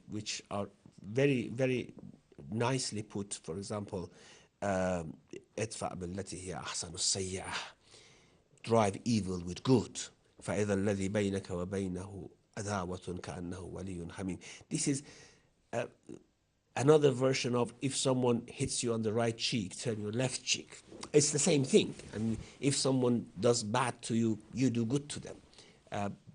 which are very, very nicely put, for example, ادفع بالتي هي أحسن السيئة, drive evil with good. فإذا الذي بينك وبينه عداوة كأنه ولي حميم. This is another version of if someone hits you on the right cheek, turn your left cheek. It's the same thing. I mean, if someone does bad to you, you do good to them.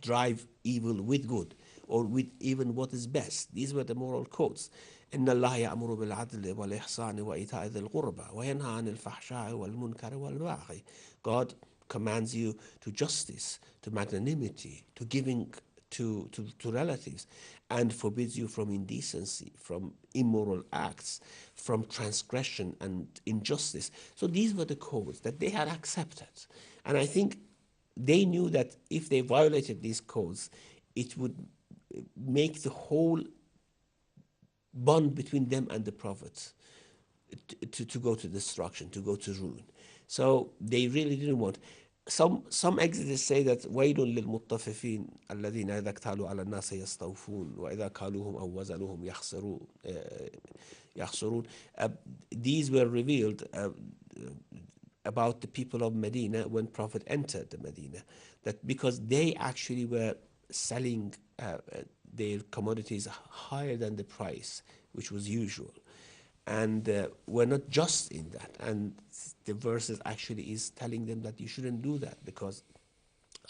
Drive evil with good, or with even what is best. These were the moral codes. إن الله يأمر بالعدل والإحسان وإيتاء ذي القربى وينهى عن الفحشاء والمنكر والبغي. God commands you to justice, to magnanimity, to giving to relatives, and forbids you from indecency, from immoral acts, from transgression and injustice. So these were the codes that they had accepted. And I think they knew that if they violated these codes, it would make the whole bond between them and the Prophet to go to destruction, to go to ruin. So they really didn't want. Some exegetes say that وَيْلٌ لِلْمُطَّفِّفِينَ الَّذِينَ إِذَا اكْتَالُوا عَلَى النَّاسِ يَسْتَوْفُونَ وَإِذَا كَالُوهُمْ أَوْ وَزَنُوهُم يَخْسُرُونَ. These were revealed about the people of Medina when Prophet entered the Medina, that because they actually were selling their commodities higher than the price, which was usual. And we're not just in that. And the verses actually is telling them that you shouldn't do that, because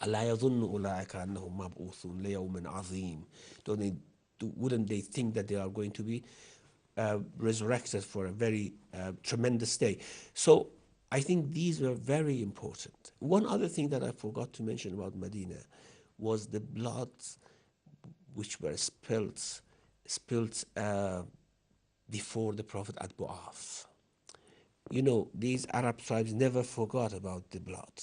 أَلَا يَظُنُّ أُولَٰئِكَ أَنَّهُمْ مَبْعُوثُونَ لِيَوْمٍ عَظِيمٍ. Wouldn't they think that they are going to be resurrected for a very tremendous day? So I think these were very important. One other thing that I forgot to mention about Medina was the blood which were spilled before the Prophet at Bu'af. You know, these Arab tribes never forgot about the blood.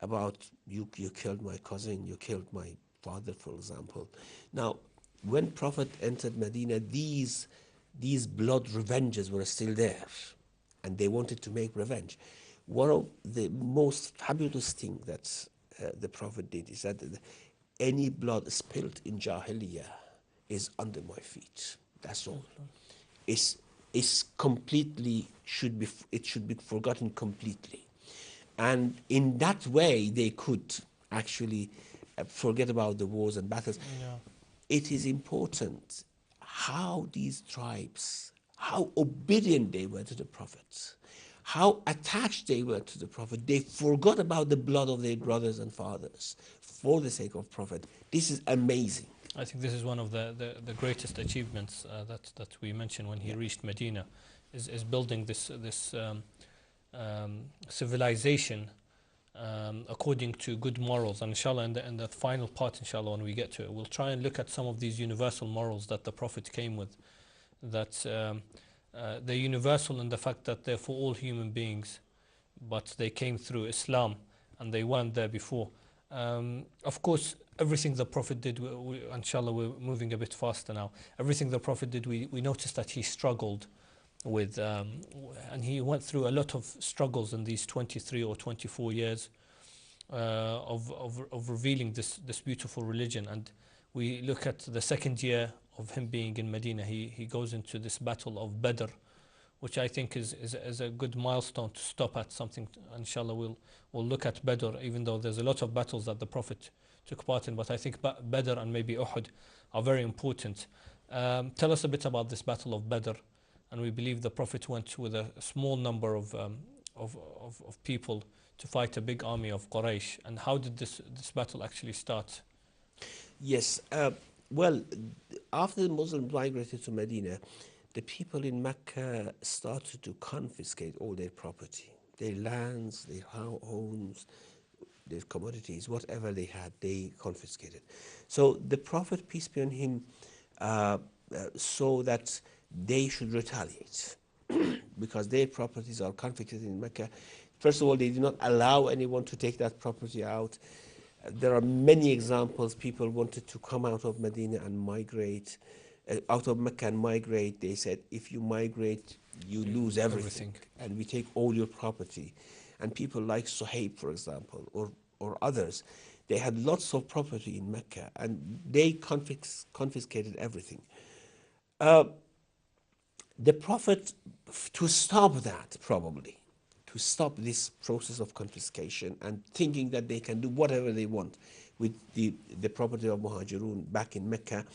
About you killed my cousin, you killed my father, for example. Now, when Prophet entered Medina, these blood revenges were still there, and they wanted to make revenge. One of the most fabulous things that the Prophet did is that any blood spilled in Jahiliyyah is under my feet. That's all. It's completely should be forgotten completely, and in that way they could actually forget about the wars and battles. Yeah. It is important how these tribes, how obedient they were to the Prophet, how attached they were to the Prophet. They forgot about the blood of their brothers and fathers for the sake of Prophet. This is amazing. I think this is one of the greatest achievements that we mentioned when he reached Medina, is building this civilization according to good morals. And inshallah, in the final part, inshallah, when we get to it, we'll try and look at some of these universal morals that the Prophet came with, that they're universal in the fact that they're for all human beings, but they came through Islam and they weren't there before. Of course, everything the Prophet did, inshallah, we're moving a bit faster now. Everything the Prophet did, we noticed that he struggled with, and he went through a lot of struggles in these 23 or 24 years of revealing this beautiful religion. And we look at the second year of him being in Medina, he goes into this battle of Badr, which I think is a good milestone to stop at something. Inshallah, we'll look at Badr, even though there's a lot of battles that the Prophet took part in, but I think Badr and maybe Uhud are very important. Tell us a bit about this battle of Badr. And we believe the Prophet went with a small number of people to fight a big army of Quraysh. And how did this battle actually start? Yes, well, after the Muslims migrated to Medina, the people in Mecca started to confiscate all their property, their lands, their homes, their commodities, whatever they had, they confiscated. So the Prophet, peace be on him, saw that they should retaliate because their properties are confiscated in Mecca. First of all, they did not allow anyone to take that property out. There are many examples. People wanted to come out of Medina and migrate, out of Mecca and migrate. They said, if you migrate, you lose everything, and we take all your property. And people like Suhaib, for example, or others, they had lots of property in Mecca, and they confiscated everything. The Prophet, to stop that, probably, to stop this process of confiscation and thinking that they can do whatever they want with the property of Muhajirun back in Mecca,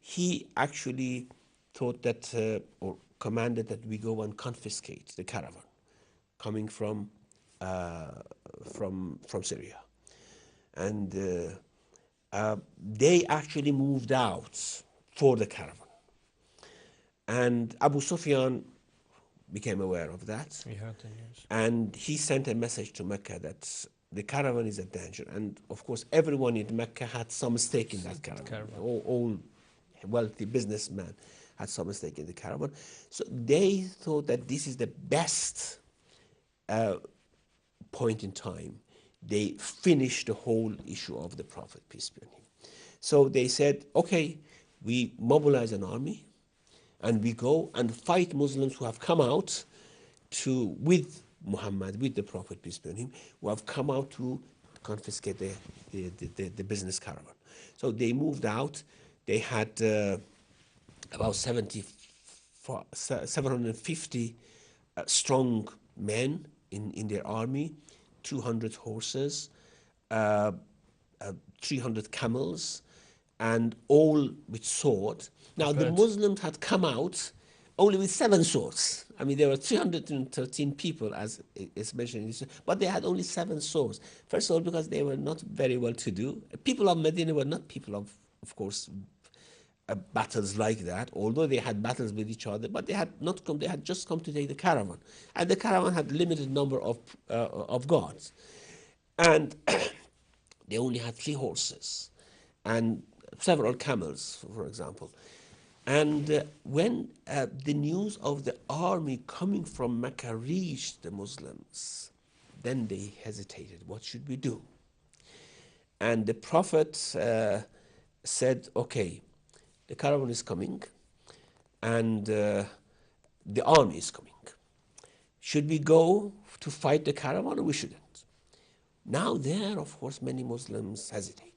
he actually thought that, or commanded that we go and confiscate the caravan coming from Syria. And they actually moved out for the caravan. And Abu Sufyan became aware of that. We heard the news. And he sent a message to Mecca that the caravan is a danger. And of course, everyone in Mecca had some stake in that caravan. All wealthy businessmen had some stake in the caravan. So they thought that this is the best point in time. They finished the whole issue of the Prophet, peace be on him. So they said, okay, we mobilize an army and we go and fight Muslims who have come out with Muhammad, with the Prophet, peace be on him, who have come out to confiscate the business caravan. So they moved out. They had about 750 strong men in their army, 200 horses, 300 camels, and all with swords. Now, the Muslims had come out only with 7 swords. I mean, there were 313 people, as is mentioned, but they had only 7 swords. First of all, because they were not very well to do. People of Medina were not people of course, battles like that, although they had battles with each other, but they had not come, they had just come to take the caravan. And the caravan had limited number of guards. And they only had 3 horses and several camels, for example. And when the news of the army coming from Mecca reached the Muslims, then they hesitated. What should we do? And the Prophet said, okay, the caravan is coming and the army is coming. Should we go to fight the caravan or we shouldn't? Now there, of course, many Muslims hesitated.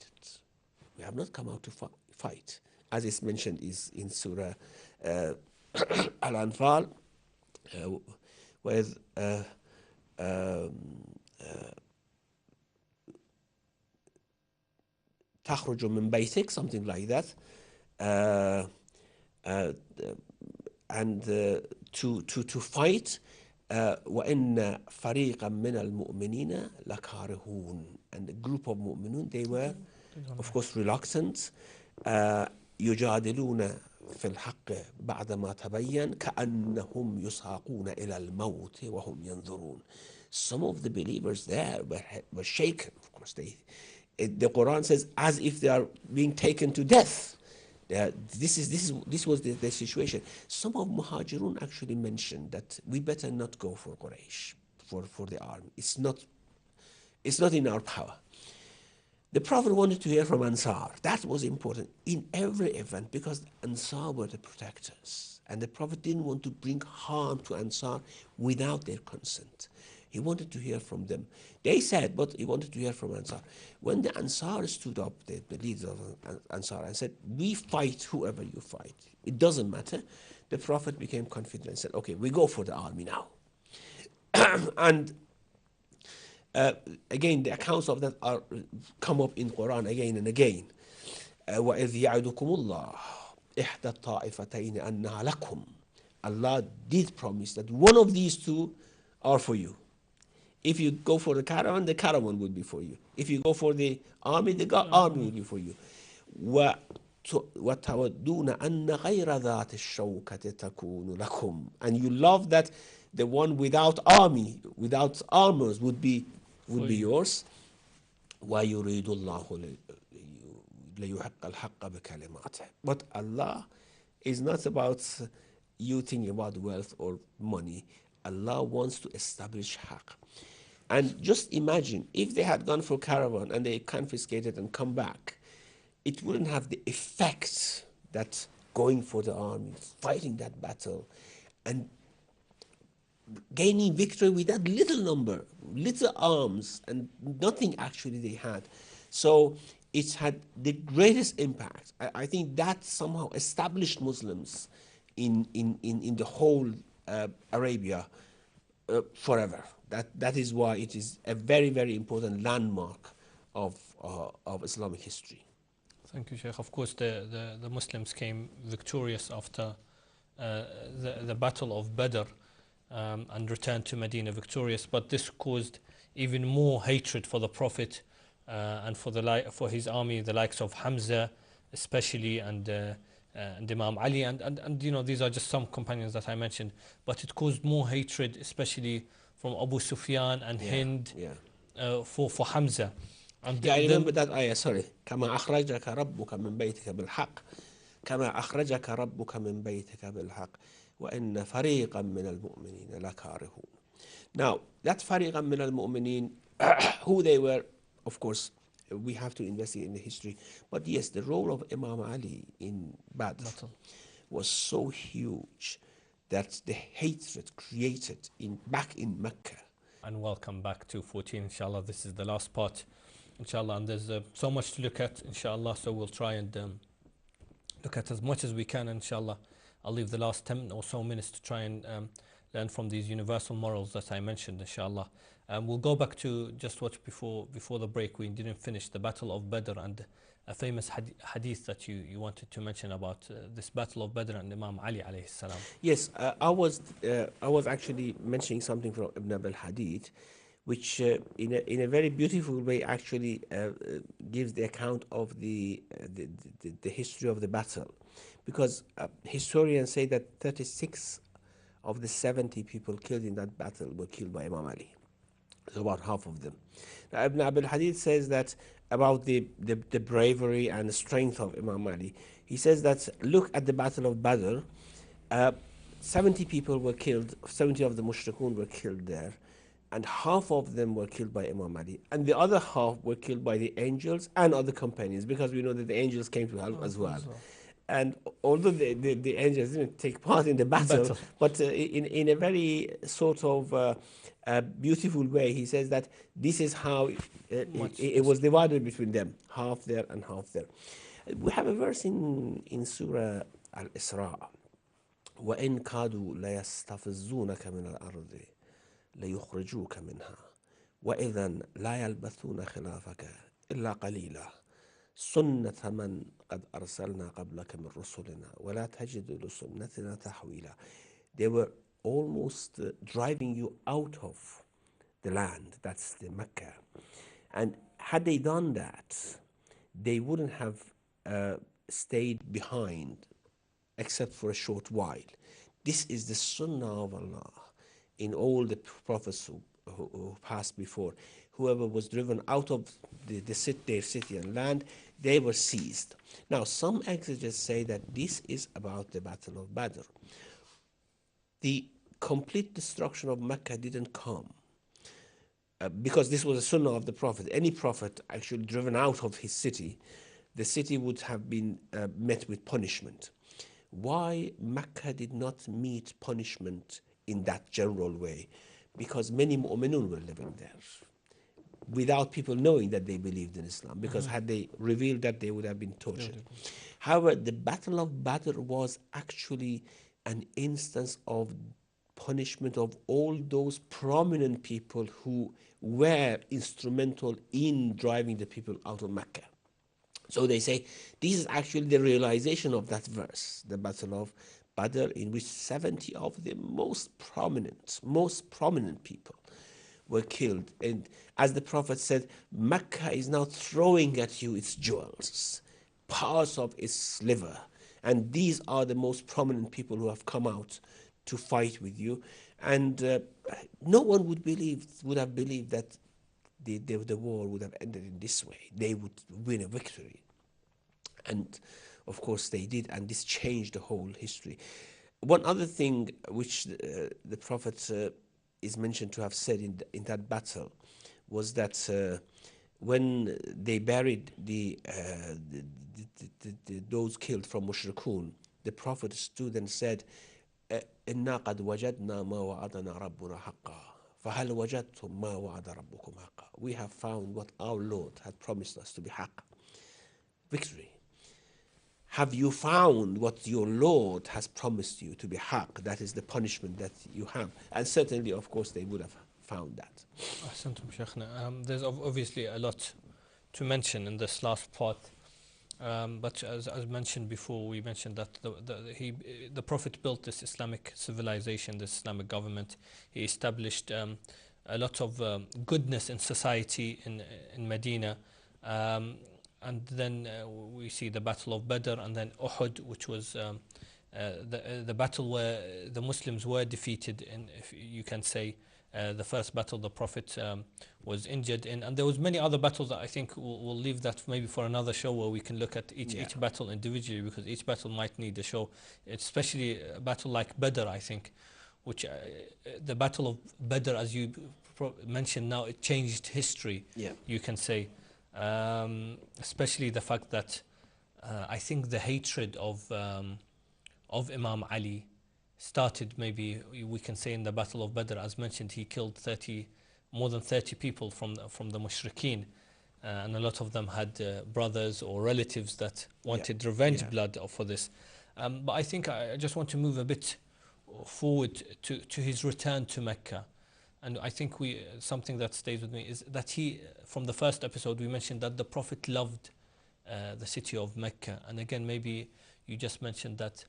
We have not come out to fight. As is mentioned is in Surah Al-Anfal, with تخرج من بيتك, something like that, and to fight. وَإِنَّ فَرِيقًا مِنَ الْمُؤْمِنِينَ لَكَارِهُونَ, and the group of mu'minun, they were, of course, reluctant. يجادلون في الحق بعدما تبين كأنهم يساقون إلى الموت وهم ينظرون. Some of the believers there were shaken. Of course, the Quran says as if they are being taken to death. This was the situation. Some of Muhajirun actually mentioned that we better not go for Quraysh, for the army. It's not in our power. The Prophet wanted to hear from Ansar. That was important in every event because Ansar were the protectors. And the Prophet didn't want to bring harm to Ansar without their consent. He wanted to hear from them. They said, but he wanted to hear from Ansar. When the Ansar stood up, the leaders of Ansar, and said, we fight whoever you fight. It doesn't matter. The Prophet became confident and said, okay, we go for the army now. And again, the accounts of that are come up in Quran again and again. وَإِذْ يَعِدُكُمُ اللَّهُ إِحْدَى الطَّائِفَتَيْنِ أَنَّهَا لَكُمْ. Allah did promise that one of these two are for you. If you go for the caravan will be for you. If you go for the army, the army will be for you. وَتَوَدُّونَ أَنَّ غَيْرَ ذَاتِ الشَّوْكَةِ تَكُونُ لَكُمْ. And you love that the one without army, without armors would be yours. وَيُرِيدُ اللَّهُ لِيُحِقَّ الْحَقَّ بِكَلِمَاتِهِ. But Allah is not about you thinking about wealth or money. Allah wants to establish haqq. And just imagine if they had gone for caravan and they confiscated and come back, it wouldn't have the effect that going for the army, fighting that battle, and gaining victory with that little number, little arms, and nothing actually they had. So it had the greatest impact. I think that somehow established Muslims in the whole Arabia forever. That is why it is a very, very important landmark of Islamic history. Thank you, Sheikh. Of course, the Muslims came victorious after the Battle of Badr and returned to Medina victorious. But this caused even more hatred for the Prophet and for his army, the likes of Hamza, especially, and Imam Ali, and you know, these are just some companions that I mentioned. But it caused more hatred, especially from Abu Sufyan and Hind, for Hamza. And I remember that ayah, sorry. كما أخرجك ربك من بيتك بالحق كما أخرجك ربك من بيتك بالحق وإن فريقا من المؤمنين لكارهون. Now, that فريقا من المؤمنين, who they were, of course, we have to investigate in the history. But yes, the role of Imam Ali in Badr was so huge that the hatred created back in Mecca. And welcome back to 14, inshallah. This is the last part, inshallah, and there's so much to look at, inshallah, so we'll try and look at as much as we can, inshallah. I'll leave the last 10 or so minutes to try and learn from these universal morals that I mentioned, inshallah. We'll go back to just what before the break we didn't finish, the Battle of Badr, and a famous hadith that you wanted to mention about this Battle of Badr and Imam Ali alayhi salam. Yes, I was actually mentioning something from Ibn Abil Hadith, which in a very beautiful way actually gives the account of the history of the battle, because historians say that 36 of the 70 people killed in that battle were killed by Imam Ali. So about half of them. Now, Ibn Abil Hadith says that about the bravery and the strength of Imam Ali. He says that look at the Battle of Badr. 70 people were killed, 70 of the mushrikun were killed there, and half of them were killed by Imam Ali, and the other half were killed by the angels and other companions, because we know that the angels came to help as well. And although the angels didn't take part in the battle. But in a very sort of beautiful way, he says that this is how it was divided between them, half there and half there. We have a verse in Surah Al-Isra, وَإِن كَادُوا لَيَسْتَفِزُّونَكَ مِنَ الْأَرْضِ لَيُخْرِجُوكَ مِنْهَا وَإِذًا لَا يَلْبَثُونَ خِلَافَكَ إِلَّا قَلِيلًا سُنَّةَ مَنْ قَدْ أَرْسَلْنَا قَبْلَكَ مِنْ رُسُلِنَا وَلَا تَجِدُ لِسُنَّتِنَا تَحْوِيلًا. They were almost driving you out of the land, that's the Mecca. And had they done that, they wouldn't have stayed behind except for a short while. This is the sunnah of Allah in all the prophets who passed before. Whoever was driven out of their city and land, they were seized. Now, some exegetes say that this is about the Battle of Badr. The complete destruction of Mecca didn't come because this was a sunnah of the Prophet. Any Prophet actually driven out of his city, the city would have been met with punishment. Why Mecca did not meet punishment in that general way? Because many mu'minun were living there without people knowing that they believed in Islam, because had they revealed that, they would have been tortured. However, the Battle of Badr was actually an instance of punishment of all those prominent people who were instrumental in driving the people out of Mecca. So they say this is actually the realization of that verse, the Battle of Badr, in which 70 of the most prominent people were killed. And as the Prophet said, Mecca is now throwing at you its jewels, parts of its liver, and these are the most prominent people who have come out to fight with you. And no one would have believed that the war would have ended in this way. They would win a victory. And of course they did, and this changed the whole history. One other thing which the Prophet is mentioned to have said in that battle was that when they buried those killed from Mushrikun, the Prophet stood and said, إِنَّا قَدْ وَجَدْنَا مَا وَعَدَنَا رَبُّنَا حَقًّا فَهَلْ وَجَدْتُم مَا وَعَدَ رَبُّكُمْ حَقًّا. We have found what our Lord had promised us to be haqq, victory. Have you found what your Lord has promised you to be haqq? That is the punishment that you have. And certainly, of course, they would have found that. Ahsantum, Shaykhna. There's obviously a lot to mention in this last part. But as mentioned before, we mentioned that the Prophet built this Islamic civilization, this Islamic government. He established a lot of goodness in society in Medina. And then we see the Battle of Badr, and then Uhud, which was the battle where the Muslims were defeated in, if you can say, the first battle the Prophet was injured in. And there was many other battles that I think we'll leave that maybe for another show, where we can look at each battle individually, because each battle might need a show, especially a battle like Badr, I think, which the Battle of Badr, as you mentioned now, it changed history, you can say. Especially the fact that I think the hatred of Imam Ali started, maybe we can say, in the Battle of Badr. As mentioned, he killed more than 30 people from the Mushrikeen, and a lot of them had brothers or relatives that wanted revenge blood for this. But I think I just want to move a bit forward to his return to Mecca. And I think something that stays with me is that from the first episode, we mentioned that the Prophet loved the city of Mecca. And again, maybe you just mentioned that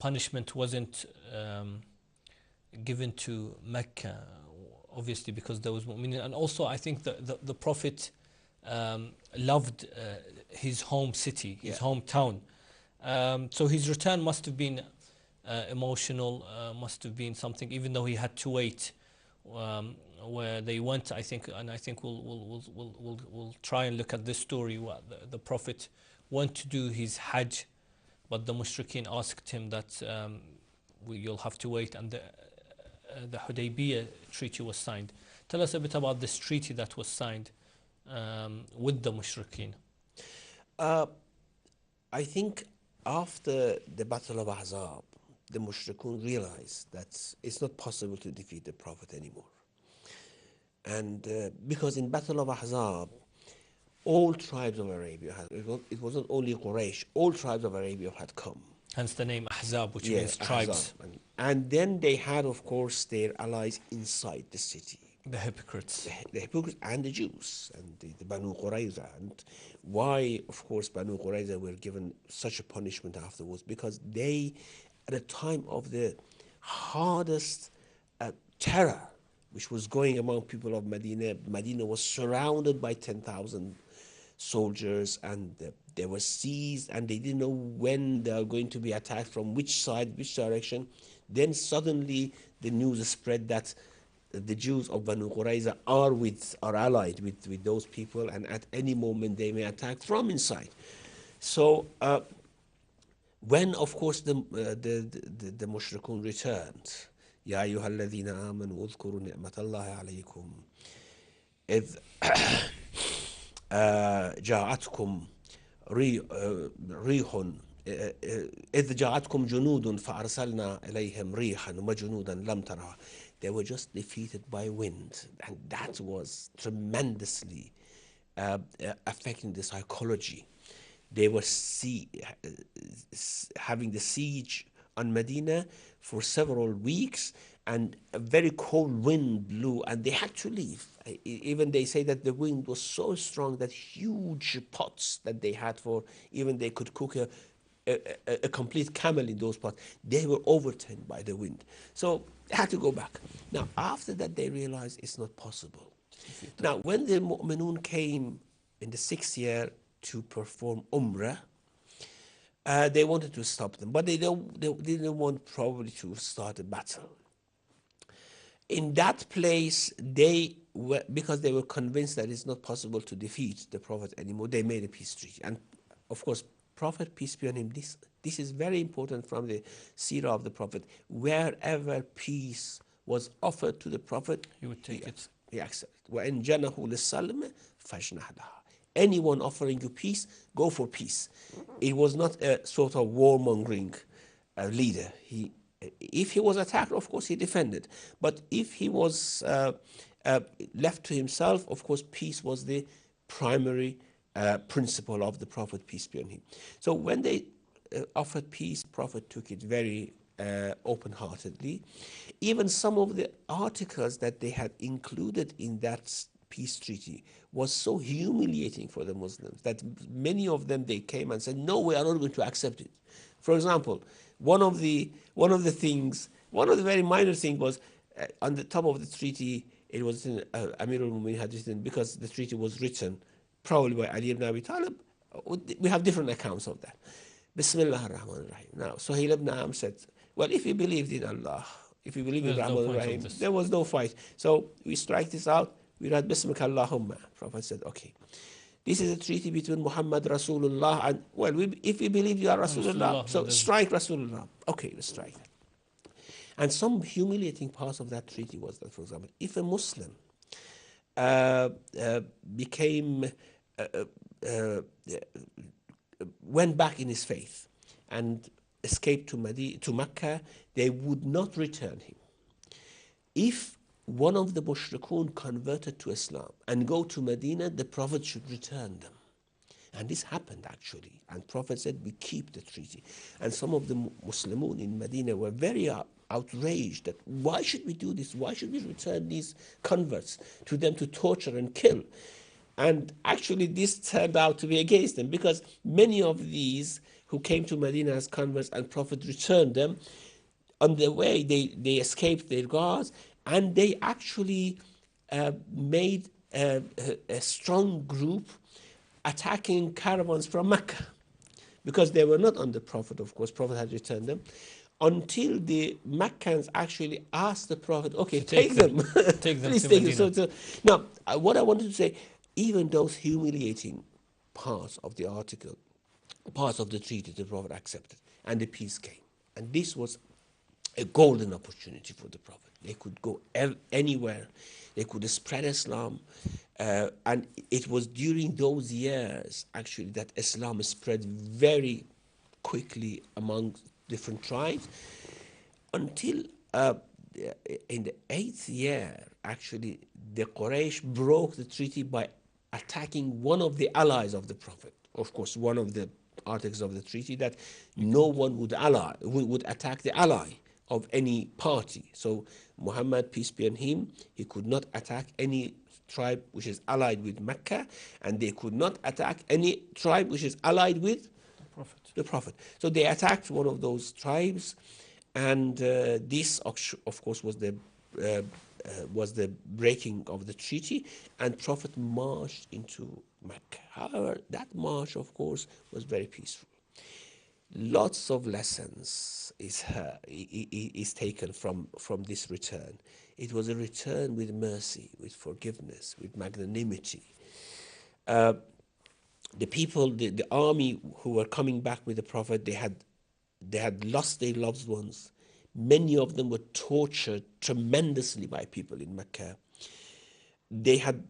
punishment wasn't given to Mecca, obviously, because there was mu'minin. And also, I think the Prophet loved his home city, his hometown. So his return must have been emotional, must have been something, even though he had to wait. Where they went, I think, and I think we'll try and look at this story. What the Prophet went to do his Hajj, but the Mushrikeen asked him that you'll have to wait, and the Hudaybiyah treaty was signed. Tell us a bit about this treaty that was signed with the Mushrikeen. I think after the Battle of Ahzab, the Mushrikun realized that it's not possible to defeat the Prophet anymore. And because in Battle of Ahzab, all tribes of Arabia, it wasn't only Quraysh, all tribes of Arabia had come. Hence the name Ahzab, which means tribes. And then they had, of course, their allies inside the city. The hypocrites. The hypocrites and the Jews and the Banu Qurayza. And why, of course, Banu Qurayza were given such a punishment afterwards? Because they, at a time of the hardest terror which was going among people of Medina, Medina was surrounded by 10,000 soldiers, and they were seized, and they didn't know when they are going to be attacked, from which side, which direction. Then suddenly the news spread that the Jews of Banu Qurayza are allied with those people, and at any moment they may attack from inside. So when, of course, the Mushrikun returned, يا أيها الذين آمنوا اذكروا نعمة الله عليكم إذ جاءتكم ريح إذ جاءتكم جنود فأرسلنا إليهم ريحا وجنودا لم ترها. They were just defeated by wind, and that was tremendously affecting the psychology. They were having the siege on Medina for several weeks, and a very cold wind blew, and they had to leave. Even they say that the wind was so strong that huge pots that they had for, even they could cook a complete camel in those pots, they were overturned by the wind. So they had to go back. Now, after that, they realized it's not possible. Now, when the Mu'minun came in the 6th year to perform Umrah, they wanted to stop them, but they didn't want probably to start a battle. In that place, they because they were convinced that it's not possible to defeat the Prophet anymore, they made a peace treaty. And of course, Prophet, peace be on him, this is very important from the seerah of the Prophet. Wherever peace was offered to the Prophet, He would take it. he accepted. وَإِن جَنَحُوا لِلسَّلْمِ فَاجْنَحْ لَهَا. Anyone offering you peace, go for peace. He was not a sort of warmongering leader. If he was attacked, of course, he defended. But if he was left to himself, of course, peace was the primary principle of the Prophet, peace be on him. So when they offered peace, Prophet took it very open-heartedly. Even some of the articles that they had included in that peace treaty was so humiliating for the Muslims that many of them, they came and said, no, we are not going to accept it. For example, one of the very minor things was on the top of the treaty, it was Amir al-Mu'minin had written, because the treaty was written probably by Ali ibn Abi Talib. We have different accounts of that. Bismillah ar-Rahman ar-Rahim. Now, Suhail ibn Am said, well, if you believed in Allah, if you believe in Rahman ar-Rahim, there was no fight. So we strike this out. We read Bismika Allahumma. Prophet said, okay. This is a treaty between Muhammad Rasulullah and, well, if we believe you are Rasulullah, so strike Rasulullah. Okay, let's strike that. And some humiliating parts of that treaty was that, for example, if a Muslim went back in his faith and escaped to Mecca, they would not return him. If one of the mushrikun converted to Islam and go to Medina, the Prophet should return them. And this happened actually. And Prophet said, we keep the treaty. And some of the Muslimun in Medina were very outraged that why should we do this? Why should we return these converts to them to torture and kill? And actually this turned out to be against them, because many of these who came to Medina as converts and Prophet returned them, on the way they escaped their guards, and they actually made a strong group attacking caravans from Mecca, because they were not on the Prophet, of course. Prophet had returned them, until the Meccans actually asked the Prophet, okay, take them. Take them. Please to take Medina. them. So now, what I wanted to say, even those humiliating parts of the article, parts of the treaty, the Prophet accepted, and the peace came. And this was a golden opportunity for the Prophet. They could go anywhere. They could spread Islam. And it was during those years, actually, that Islam spread very quickly among different tribes, until in the 8th year, actually, the Quraysh broke the treaty by attacking one of the allies of the Prophet. Of course, one of the articles of the treaty that no one would attack the ally of any party. So Muhammad, peace be on him, he could not attack any tribe which is allied with Mecca, and they could not attack any tribe which is allied with the Prophet. So they attacked one of those tribes, and this, of course, was the breaking of the treaty, and Prophet marched into Mecca. However, that march, of course, was very peaceful. Lots of lessons is taken from this return. It was a return with mercy, with forgiveness, with magnanimity. The people, the army who were coming back with the Prophet, they had lost their loved ones. Many of them were tortured tremendously by people in Mecca. They had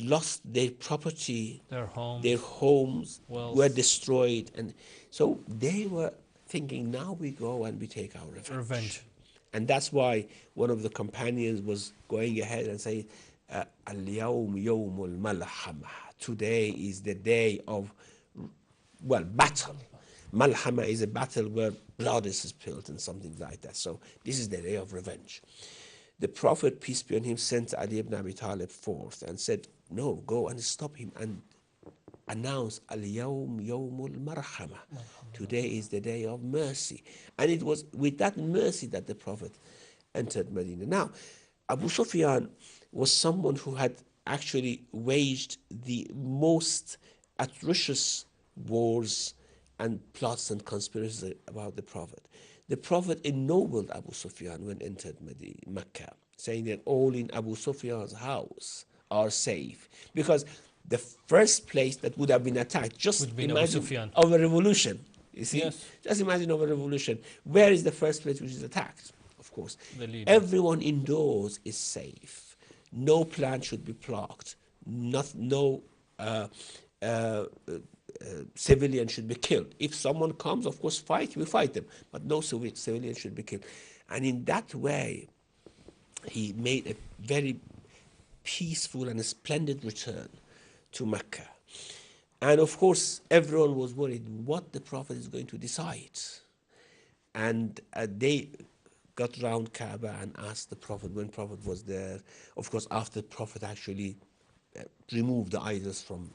lost their property, their homes were destroyed, and so they were thinking, now we go and we take our revenge. And that's why one of the companions was going ahead and saying, Al-yawm yawmul malhama. Today is the day of, battle. Malhama is a battle where blood is spilled and something like that. So this is the day of revenge. The Prophet, peace be on him, sent Ali ibn Abi Talib forth and said, no, go and stop him and announce Al-yawm yawmul marhama. Today is the day of mercy. And it was with that mercy that the Prophet entered Medina. Now, Abu Sufyan was someone who had actually waged the most atrocious wars and plots and conspiracies about the Prophet. The Prophet ennobled Abu Sufyan when entered Mecca, saying that all in Abu Sufyan's house are safe. Because the first place that would have been attacked, just Would be Abu imagine Sufyan. of a revolution, you see? Yes. Just imagine of a revolution. Where is the first place which is attacked? Of course. The leader. Everyone indoors is safe. No plant should be plucked. No civilian should be killed. If someone comes, of course, we fight them, but no civilian should be killed. And in that way, he made a very peaceful and a splendid return to Mecca. And of course, everyone was worried what the Prophet is going to decide. And they got round Kaaba and asked the Prophet when Prophet was there. Of course, after the Prophet actually removed the idols from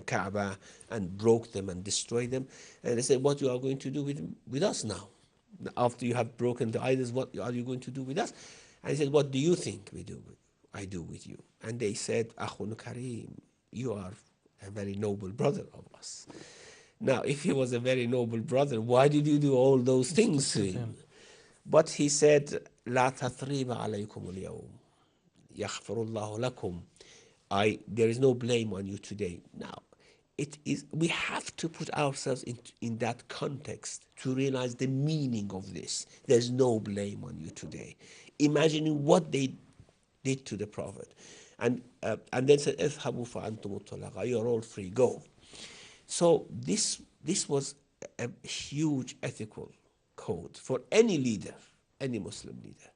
Kaaba and broke them and destroyed them. And they said, what you are going to do with us now? After you have broken the idols, what are you going to do with us? And he said, what do you think I do with you? And they said, Akhun Kareem, you are a very noble brother of us. Now, if he was a very noble brother, why did you do all those things to him? But he said, لا تثريب عليكم اليوم يغفر الله لكم. There is no blame on you today. Now, we have to put ourselves in that context to realize the meaning of this. There's no blame on you today. Imagining what they did to the Prophet. And then said, اذهبوا فأنتم الطلقاء. You're all free, go. So this was a huge ethical code for any leader, any Muslim leader,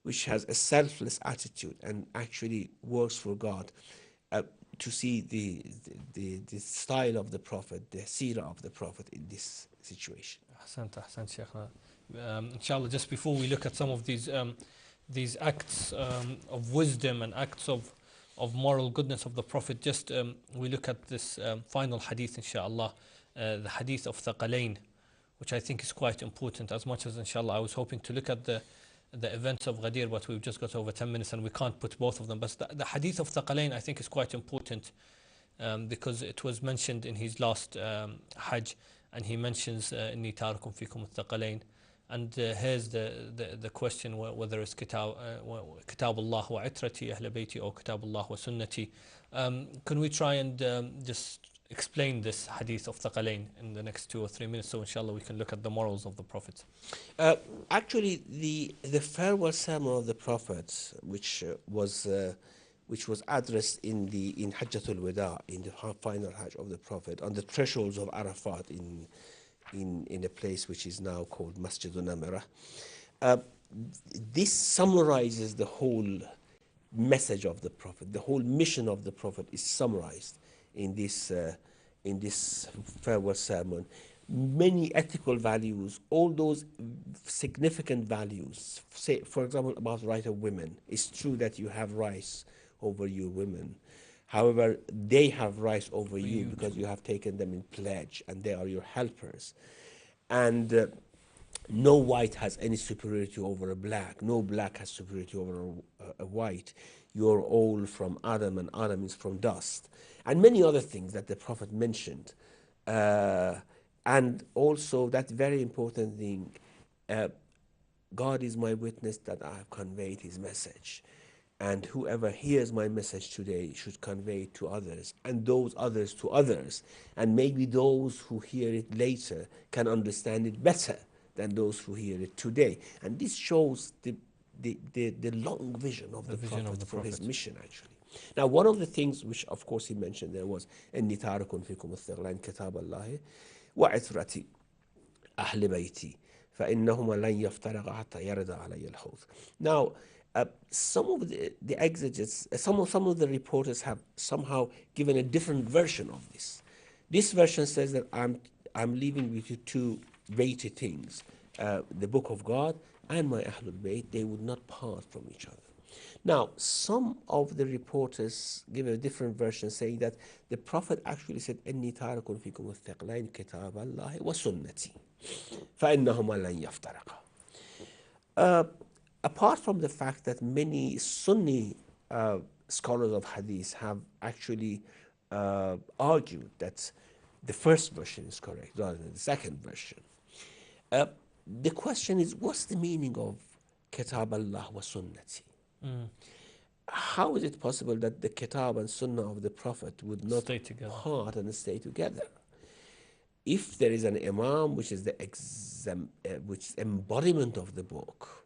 which has a selfless attitude and actually works for God, to see the style of the Prophet, the seerah of the Prophet in this situation. Ahsant, Shaykhna. Inshallah, just before we look at some of these acts of wisdom and acts of moral goodness of the Prophet, just we look at this final hadith, inshallah, the hadith of Thaqalain, which I think is quite important. As much as, inshallah, I was hoping to look at the events of Ghadir, but we've just got over 10 minutes and we can't put both of them. But the hadith of Thaqalain, I think, is quite important because it was mentioned in his last Hajj, and he mentions إني تاركم فيكم الثقلين. And here's the question, whether it's Kitab Allah wa itrati Ahl Bayti or Kitab Allah wa Sunnati. Can we try and just explain this hadith of Thaqalain in the next 2 or 3 minutes, so inshallah we can look at the morals of the Prophet? Actually, the farewell sermon of the Prophet, which was addressed in Hajjatul Wada, in the final Hajj of the Prophet, on the thresholds of Arafat in a place which is now called Masjidun Namira. This summarizes the whole message of the Prophet. The whole mission of the Prophet is summarized in this farewell sermon. Many ethical values, all those significant values. Say, for example, about the right of women. It's true that you have rights over your women. However, they have rights over you because you have taken them in pledge, and they are your helpers. And no white has any superiority over a black. No black has superiority over a white. You're all from Adam, and Adam is from dust. And many other things that the Prophet mentioned. And also that very important thing, God is my witness that I have conveyed his message. And whoever hears my message today should convey it to others, and those others to others. And maybe those who hear it later can understand it better than those who hear it today. And this shows the long vision of the Prophet for his mission, actually. Now, one of the things which, of course, he mentioned there was إني تارك فيكم الثقلين كتاب الله وعترتي أهل بيتي فإنهما لن يفترقا حتى يرد علي الحوض. Now, some of the exegetes, some of the reporters have somehow given a different version of this. This version says that I'm leaving with you two weighty things, the Book of God and my Ahlulbayt. They would not part from each other. Now, some of the reporters give a different version, saying that the Prophet actually said, إني تارك فيكم الثقلين كتاب الله وسنتي فإنهما لن يفترقا. Apart from the fact that many Sunni scholars of Hadith have actually argued that the first version is correct rather than the second version. The question is, what's the meaning of Kitab Allah wa Sunnati? Mm. How is it possible that the Kitab and Sunnah of the Prophet would not Stay together. part and stay together? If there is an Imam which is the which embodiment of the book,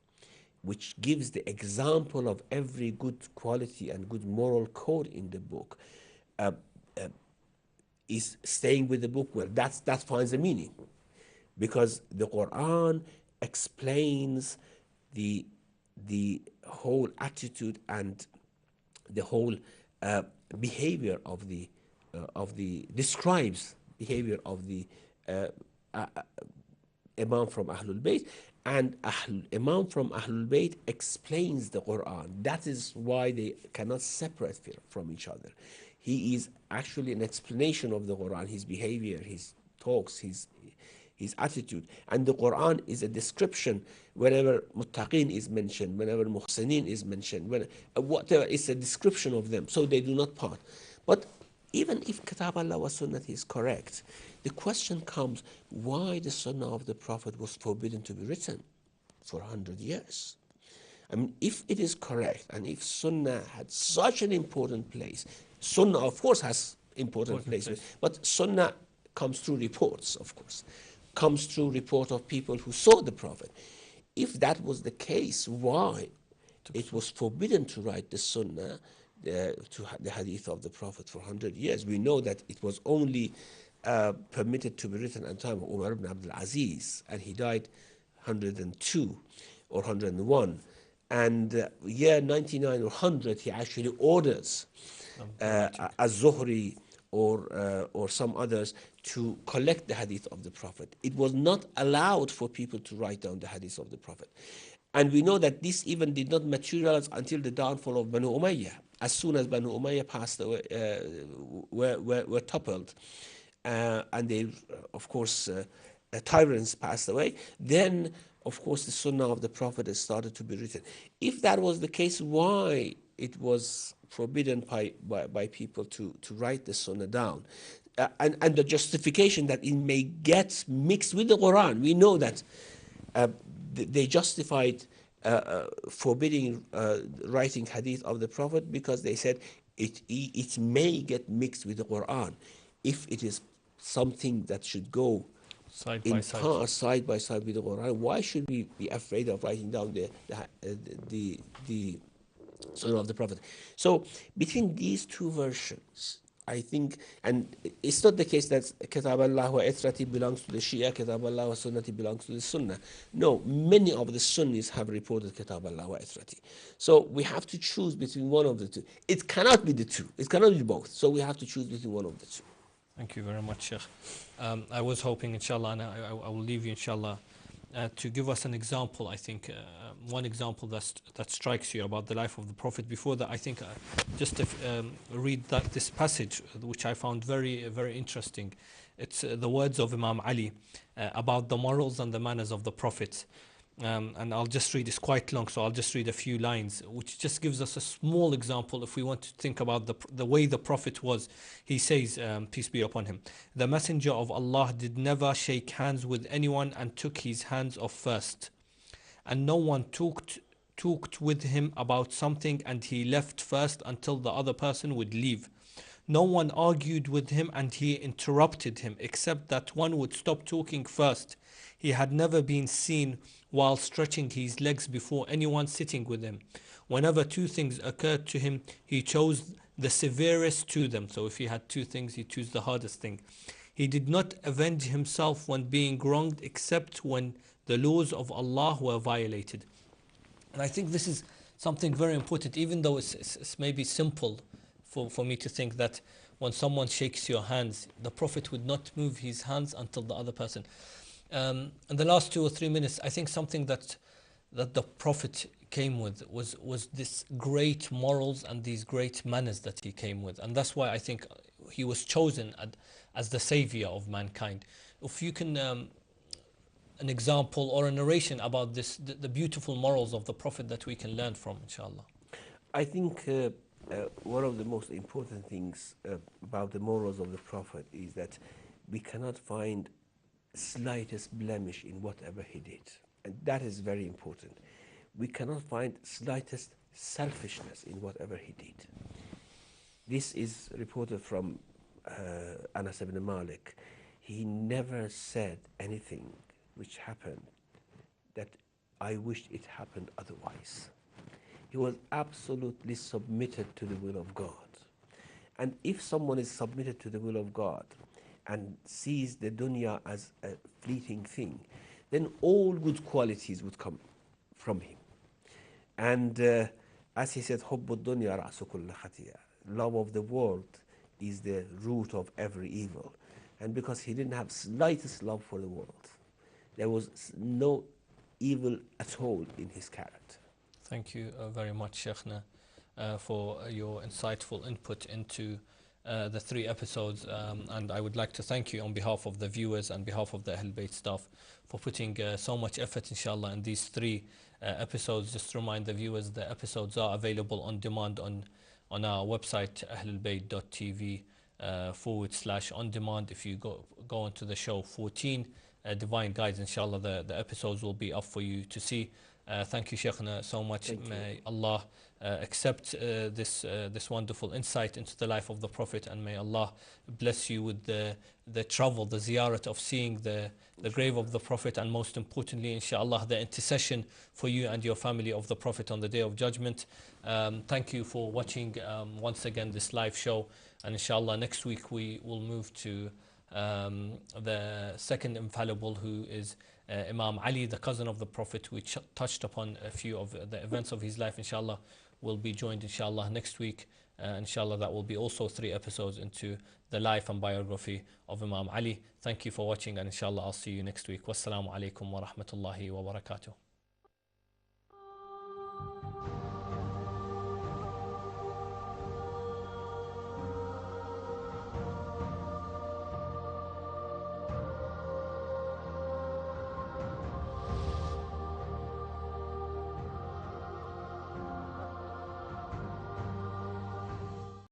which gives the example of every good quality and good moral code in the book, uh, uh, is staying with the book, well, that finds a meaning, because the Quran explains the whole attitude and the whole behavior of the describes behavior of the uh, uh, Imam from Ahlulbayt, and Imam from Ahlulbayt explains the Quran. That is why they cannot separate from each other. He is actually an explanation of the Quran, his behavior, his talks, his attitude. And the Quran is a description. Whenever muttaqin is mentioned, whenever muhsinin is mentioned, whatever, it's a description of them, so they do not part. But even if Kitab Allah wa Sunnah is correct, the question comes, why the Sunnah of the Prophet was forbidden to be written for 100 years? I mean, if it is correct, and if Sunnah had such an important place, Sunnah of course has important places, but Sunnah comes through reports, of course, comes through report of people who saw the Prophet. If that was the case, why it was forbidden to write the Sunnah, the Hadith of the Prophet for 100 years? We know that it was only permitted to be written at the time of Umar ibn Abdul Aziz, and he died 102 or 101. And year 99 or 100, he actually orders Az-Zuhri or some others to collect the hadith of the Prophet. It was not allowed for people to write down the hadith of the Prophet. And we know that this even did not materialize until the downfall of Banu Umayyah. As soon as Banu Umayyah passed away, were toppled, and they, of course, tyrants passed away, then, of course, the Sunnah of the Prophet started to be written. If that was the case, why it was forbidden by people to write the Sunnah down? And the justification that it may get mixed with the Quran. We know that they justified forbidding writing hadith of the Prophet because they said it may get mixed with the Quran. If it is something that should go side by side with the Quran, why should we be afraid of writing down the Sunnah of the Prophet? So between these two versions, I think, and it's not the case that Kitab Allah wa Itrati belongs to the Shia, Kitab Allah wa Sunnati belongs to the Sunnah. No, many of the Sunnis have reported Kitab Allah wa Itrati. So we have to choose between one of the two. It cannot be the two. It cannot be both. So we have to choose between one of the two. Thank you very much, Sheikh. I was hoping, inshallah, and I will leave you, inshallah, to give us an example. I think one example that strikes you about the life of the Prophet. Before that, I think just to read this passage, which I found very, very interesting. It's the words of Imam Ali about the morals and the manners of the Prophet. And I'll just read, it's quite long, so I'll just read a few lines, which just gives us a small example if we want to think about the way the Prophet was. He says, peace be upon him, the Messenger of Allah did never shake hands with anyone and took his hands off first. And no one talked with him about something and he left first until the other person would leave. No one argued with him and he interrupted him, except that one would stop talking first. He had never been seen while stretching his legs before anyone sitting with him. Whenever two things occurred to him, he chose the severest to them. So if he had two things, he chose the hardest thing. He did not avenge himself when being wronged, except when the laws of Allah were violated. And I think this is something very important, even though it's maybe simple for me to think that when someone shakes your hands, the Prophet would not move his hands until the other person. In the last 2 or 3 minutes, I think something that the Prophet came with was this great morals and these great manners that he came with. And that's why I think he was chosen as the savior of mankind. If you can, an example or a narration about this, the beautiful morals of the Prophet that we can learn from, inshallah. I think one of the most important things about the morals of the Prophet is that we cannot find slightest blemish in whatever he did. And that is very important. We cannot find slightest selfishness in whatever he did. This is reported from Anas ibn Malik. He never said anything which happened that I wished it happened otherwise. He was absolutely submitted to the will of God. And if someone is submitted to the will of God and sees the dunya as a fleeting thing, then all good qualities would come from him. And as he said, حُبُّ الدُّنْيَا رَأْسُ كُلِّ خَطِيئَةٍ. Love of the world is the root of every evil. And because he didn't have slightest love for the world, there was no evil at all in his character. Thank you very much, Sheikhna, for your insightful input into the 3 episodes. And I would like to thank you on behalf of the viewers and behalf of the Ahlulbayt staff for putting so much effort, inshallah, in these 3 episodes. Just to remind the viewers, the episodes are available on demand on our website, ahlulbayt.tv /on demand. If you go onto the show 14, Divine Guides, inshallah, the episodes will be up for you to see. Thank you, Sheikhna, so much. May Allah accept this wonderful insight into the life of the Prophet, and may Allah bless you with the travel, the ziyarat of seeing the grave of the Prophet, and most importantly, inshallah, the intercession for you and your family of the Prophet on the Day of Judgment. Thank you for watching once again this live show, and inshallah next week we will move to the second infallible, who is Imam Ali, the cousin of the Prophet. We touched upon a few of the events of his life. Inshallah, will be joined inshallah next week. Inshallah, that will be also 3 episodes into the life and biography of Imam Ali. Thank you for watching, and inshallah I'll see you next week. Wassalamu alaikum wa rahmatullahi wa barakatuh.